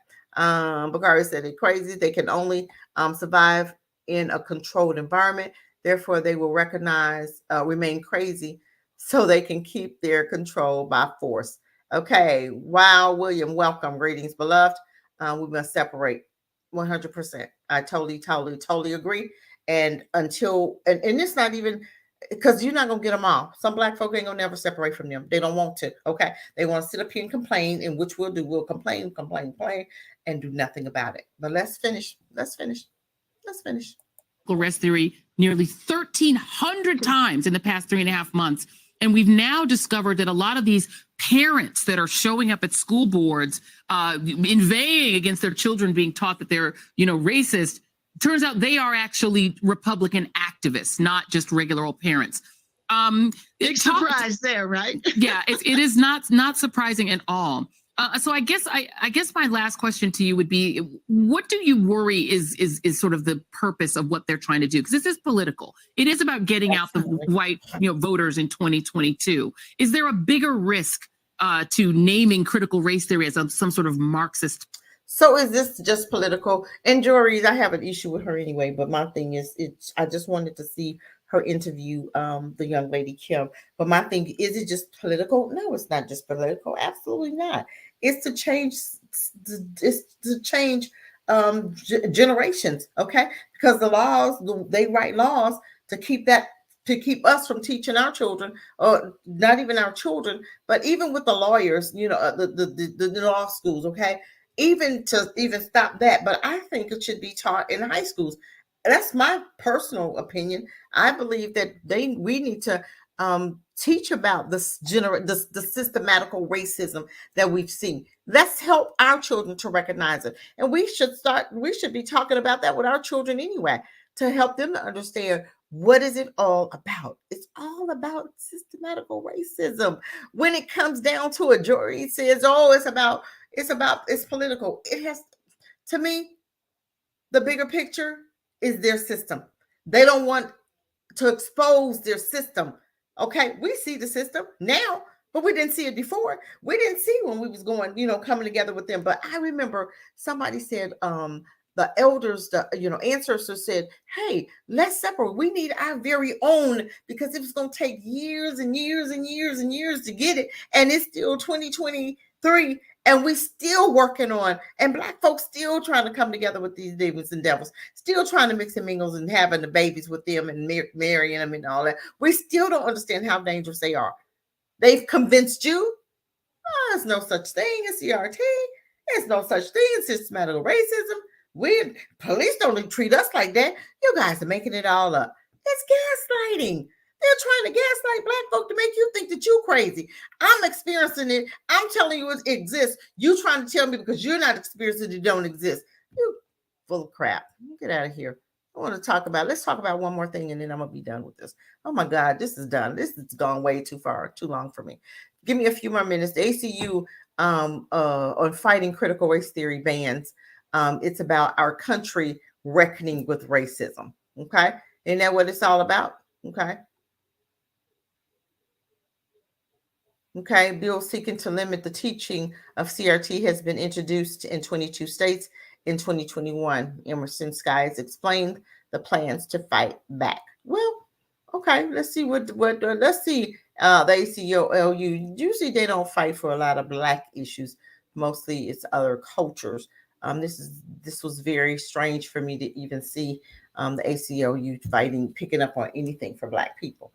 Bakari said they're crazy. They can only survive in a controlled environment. Therefore, they will remain crazy so they can keep their control by force. Okay. Wow, William, welcome. Greetings, beloved. We must separate 100%. I totally agree. And it's not even because you're not gonna get them all. Some black folk ain't gonna never separate from them. They don't want to. Okay, they want to sit up here and complain, and which we'll do. We'll complain, and do nothing about it. But let's finish. Arrest theory nearly 1,300 times in the past 3.5 months. And we've now discovered that a lot of these parents that are showing up at school boards, inveighing against their children being taught that they're, racist, turns out they are actually Republican activists, not just regular old parents. Big surprise there, right? Yeah, it is not surprising at all. So I guess my last question to you would be, what do you worry is sort of the purpose of what they're trying to do? Because this is political. It is about getting out the white voters in 2022. Is there a bigger risk to naming critical race theory as some sort of Marxist? So is this just political? And Jory, I have an issue with her anyway, but my thing is, I just wanted to see her interview the young lady Kim. But my thing is it just political? No, it's not just political. Absolutely not. It's to change. Generations. Okay, because the laws they write laws to keep us from teaching our children, or not even our children, but even with the lawyers, the law schools. Okay, even stop that. But I think it should be taught in high schools. That's my personal opinion. I believe that we need to teach about the systematical racism that we've seen. Let's help our children to recognize it. And we should be talking about that with our children anyway, to help them to understand what is it all about. It's all about systematical racism. When it comes down to it, Jory says, oh, it's political. It has, to me, the bigger picture is their system. They don't want to expose their system. Okay, we see the system now, but we didn't see it before. We didn't see when we was going, coming together with them. But I remember somebody said, the elders, the ancestors said, hey, let's separate. We need our very own, because it was going to take years and years and years and years to get it. And it's still 2023. And we still working on, and black folks still trying to come together with these demons and devils, still trying to mix and mingle and having the babies with them and marrying them and all that. We still don't understand how dangerous they are. They've convinced you, there's no such thing as CRT. There's no such thing as systematic racism. Police don't treat us like that. You guys are making it all up. It's gaslighting. They're trying to gaslight black folk to make you think that you're crazy. I'm experiencing it. I'm telling you it exists. You trying to tell me because you're not experiencing it don't exist. You full of crap. Get out of here. Let's talk about one more thing and then I'm going to be done with this. Oh my God, this is done. This has gone way too long for me. Give me a few more minutes. The ACU on fighting critical race theory bans. It's about our country reckoning with racism. Okay. Isn't that what it's all about? Okay. Okay, bill seeking to limit the teaching of CRT has been introduced in 22 states in 2021. Emerson Skies explained the plans to fight back. Well, okay, let's see let's see. The ACLU, usually they don't fight for a lot of black issues. Mostly it's other cultures. This was very strange for me to even see the ACLU picking up on anything for black people.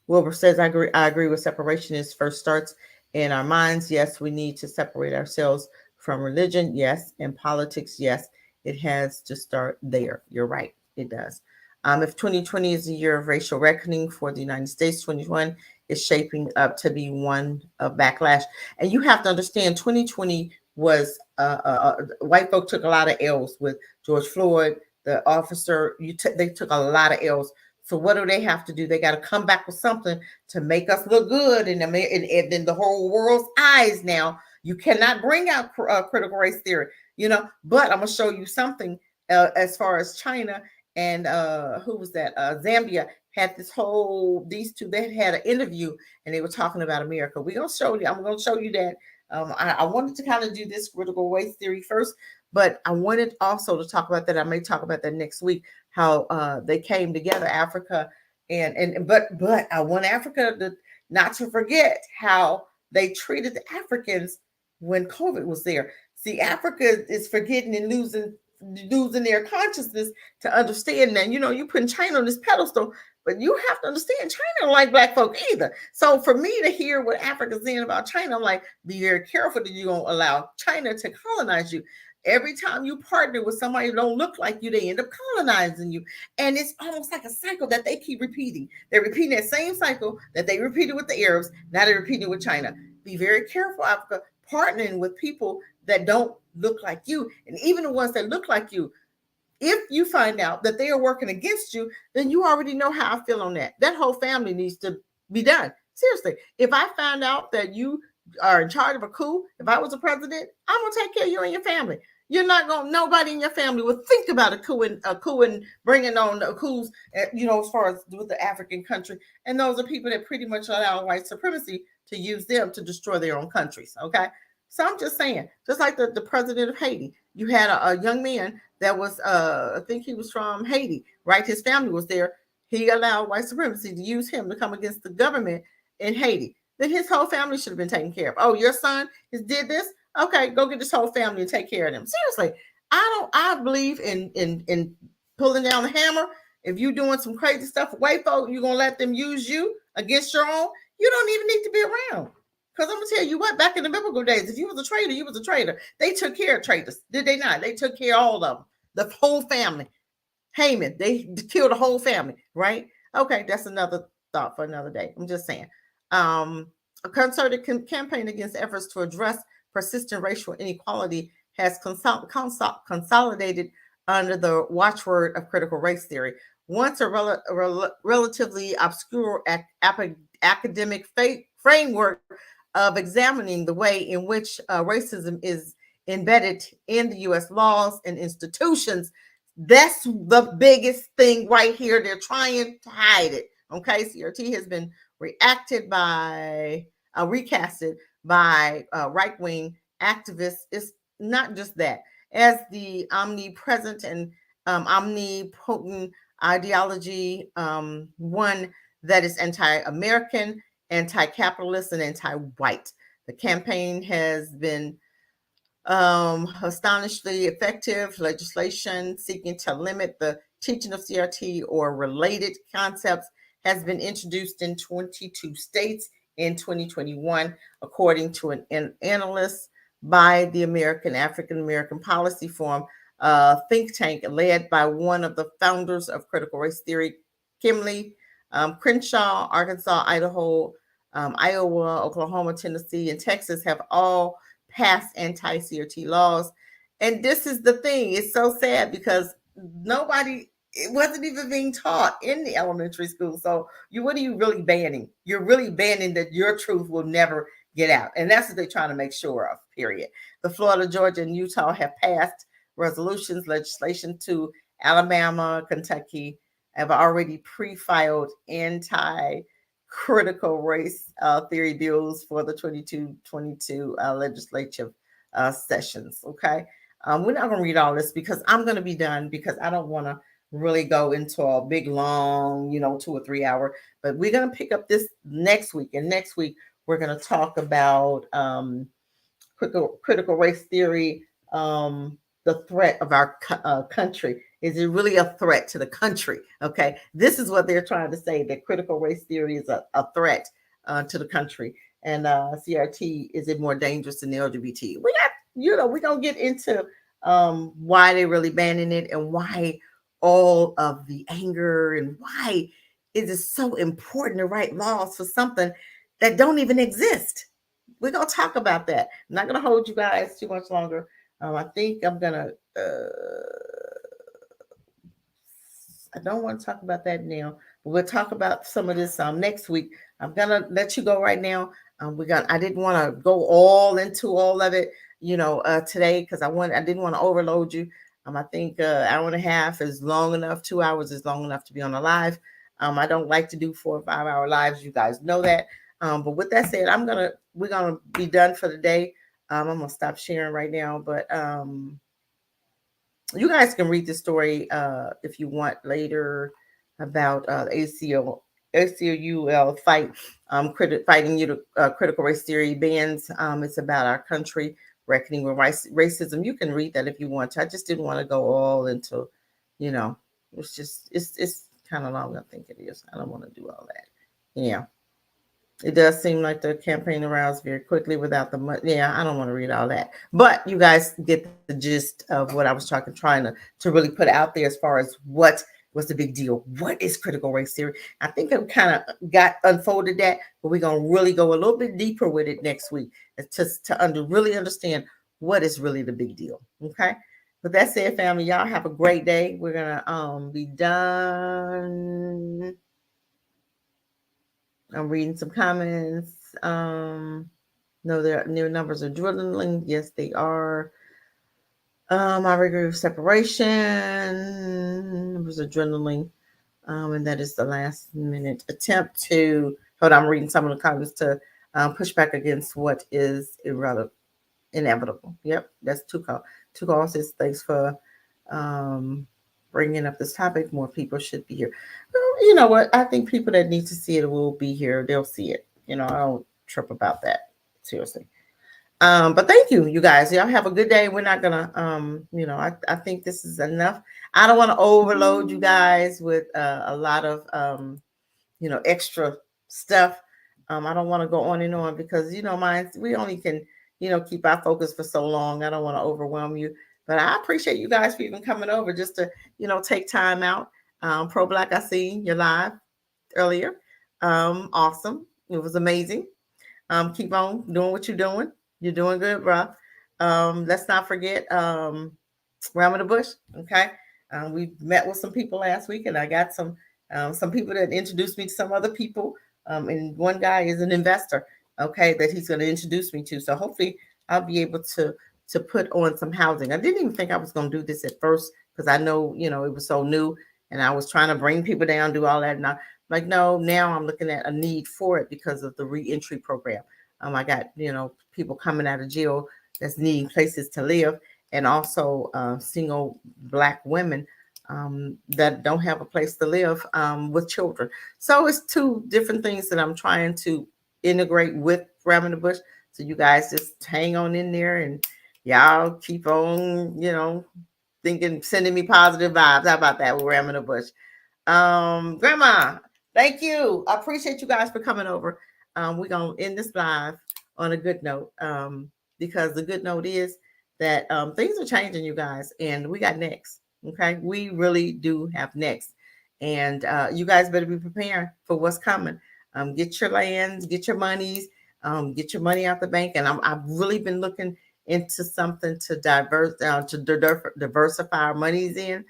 Wilbur says, I agree with separation first starts in our minds. Yes, we need to separate ourselves from religion. Yes. And politics. Yes, it has to start there. You're right. It does. If 2020 is a year of racial reckoning for the United States, 2021 is shaping up to be one of backlash. And you have to understand 2020 was white folk took a lot of L's with George Floyd, the officer. They took a lot of L's. So what do they have to do? They got to come back with something to make us look good in the whole world's eyes. Now you cannot bring out critical race theory, But I'm gonna show you something as far as China and who was that? Zambia had these two, they had an interview and they were talking about America. I'm going to show you that. I wanted to kind of do this critical race theory first, but I wanted also to talk about that. I may talk about that next week, how they came together, Africa, but I want Africa not to forget how they treated the Africans when COVID was there. See, Africa is forgetting and losing their consciousness to understand that, you putting China on this pedestal, but you have to understand China don't like black folk either. So for me to hear what Africa's saying about China, I'm like, be very careful that you don't allow China to colonize you. Every time you partner with somebody who don't look like you, they end up colonizing you. And it's almost like a cycle that they keep repeating. They're repeating that same cycle that they repeated with the Arabs. Now they're repeating it with China. Be very careful, Africa, partnering with people that don't look like you. And even the ones that look like you, if you find out that they are working against you, then you already know how I feel on that. That whole family needs to be done. Seriously, if I find out that you are in charge of a coup, if I was a president, I'm going to take care of you and your family. You're not going. Nobody in your family would think about a coup and bringing on the coups. As far as with the African country, and those are people that pretty much allow white supremacy to use them to destroy their own countries. Okay, so I'm just saying, just like the president of Haiti, you had a young man that was, I think he was from Haiti, right? His family was there. He allowed white supremacy to use him to come against the government in Haiti. Then his whole family should have been taken care of. Oh, your son did this? Okay, go get this whole family and take care of them. Seriously, I believe in pulling down the hammer. If you're doing some crazy stuff for white folk, you're gonna let them use you against your own. You don't even need to be around. Because I'm gonna tell you what, back in the biblical days, if you was a traitor, you was a traitor. They took care of traitors, did they not? They took care of all of them, the whole family. Haman, they killed the whole family, right? Okay, that's another thought for another day. I'm just saying. A concerted campaign against efforts to address persistent racial inequality has consolidated under the watchword of critical race theory. Once a relatively obscure academic framework of examining the way in which racism is embedded in the U.S. laws and institutions. That's the biggest thing right here. They're trying to hide it. Okay, CRT has been recasted by right-wing activists. It's not just that. As the omnipresent and omnipotent ideology, one that is anti-American, anti-capitalist, and anti-white. The campaign has been astonishingly effective. Legislation seeking to limit the teaching of CRT or related concepts has been introduced in 22 states in 2021, according to an analyst by the African American Policy Forum, think tank led by one of the founders of critical race theory, Kimberly Crenshaw. Arkansas, Idaho, Iowa, Oklahoma, Tennessee, and Texas have all passed anti-CRT laws. And this is the thing. It's so sad because it wasn't even being taught in the elementary school. So what are you really banning? You're really banning that your truth will never get out. And that's what they're trying to make sure of, period. The Florida, Georgia, and Utah have passed resolutions, legislation to Alabama, Kentucky have already pre-filed anti-critical race theory bills for the 22 legislative sessions. Okay. We're not going to read all this because I'm going to be done because I don't want to really go into a big, long, 2 or 3 hour, but we're going to pick up this next week. And next week, we're going to talk about critical race theory, the threat of our country. Is it really a threat to the country? Okay. This is what they're trying to say, that critical race theory is a threat to the country. And CRT, is it more dangerous than the LGBT? We're going to get into why they're really banning it and why all of the anger and why it is so important to write laws for something that don't even exist. We're going to talk about that. I'm not going to hold you guys too much longer. I think I'm going to, I don't want to talk about that now, but we'll talk about some of this next week. I'm going to let you go right now. I didn't want to go all into all of it, today, because I didn't want to overload you. I think an hour and a half is long enough. 2 hours is long enough to be on a live. I don't like to do 4 or 5 hour lives. You guys know that. But with that said, we're gonna be done for the day. I'm gonna stop sharing right now, but you guys can read the story if you want later about ACLU fight fighting critical race theory bans. It's about our country reckoning with racism. You can read that if you want to. I just didn't want to go all into, it's kind of long. I think it is. I don't want to do all that. Yeah. It does seem like the campaign aroused very quickly without the money. Yeah, I don't want to read all that, but you guys get the gist of what I was trying to really put out there as far as what was the big deal. What is critical race theory? I think I kind of got unfolded that, but we're gonna really go a little bit deeper with it next week to really understand what is really the big deal. Okay. With that said, family, y'all have a great day. We're gonna be done. I'm reading some comments. No, their new numbers are dwindling. Yes, they are. I agree with separation. Numbers are dwindling. And that is the last minute attempt to hold on. I'm reading some of the comments to push back against what is inevitable. Yep, that's two calls. Says thanks for bringing up this topic. More people should be here. Well, you know what? I think people that need to see it will be here. They'll see it. I don't trip about that. Seriously. But thank you, you guys. Y'all have a good day. We're not gonna I think this is enough. I don't want to overload you guys with a lot of extra stuff. I don't want to go on and on because we only can keep our focus for so long. I don't want to overwhelm you, but I appreciate you guys for even coming over just to take time out. Pro Black, I seen you live earlier. Awesome. It was amazing. Keep on doing what you're doing. You're doing good, bro. Let's not forget Ram of the Bush. Okay. We met with some people last week, and I got some people that introduced me to some other people. And one guy is an investor, okay, that he's going to introduce me to. So hopefully I'll be able to put on some housing. I didn't even think I was going to do this at first because I know, it was so new and I was trying to bring people down, do all that. And I'm like, no, now I'm looking at a need for it because of the reentry program. I got, people coming out of jail that's needing places to live, and also single Black women that don't have a place to live with children. So it's two different things that I'm trying to integrate with Ram in the Bush. So you guys just hang on in there and y'all keep on, sending me positive vibes. How about that with Ram in the Bush? Grandma, thank you. I appreciate you guys for coming over. We're going to end this live on a good note because the good note is that things are changing, you guys, and we got next. Okay, we really do have next, and you guys better be preparing for what's coming. Get your lands, get your monies, get your money out the bank, and I've really been looking into something to diversify our monies in,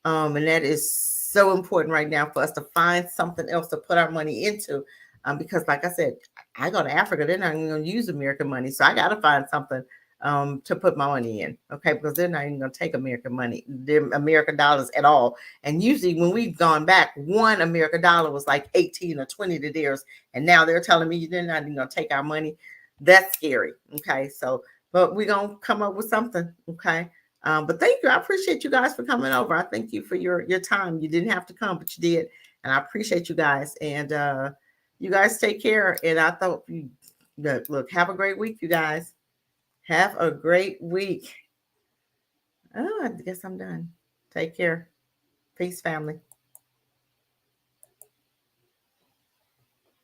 and that is so important right now for us to find something else to put our money into, because, like I said, I go to Africa, they're not even going to use American money, so I got to find something to put my money in, okay? Because they're not even going to take American money, they're American dollars at all. And usually when we've gone back, one American dollar was like 18 or 20 to theirs, and now they're telling me they're not even going to take our money. That's scary, okay? So, but we're going to come up with something, okay? But thank you. I appreciate you guys for coming over. I thank you for your time. You didn't have to come, but you did, and I appreciate you guys. And you guys take care. And I thought you look, have a great week, you guys. Have a great week. Oh, I guess I'm done. Take care. Peace, family.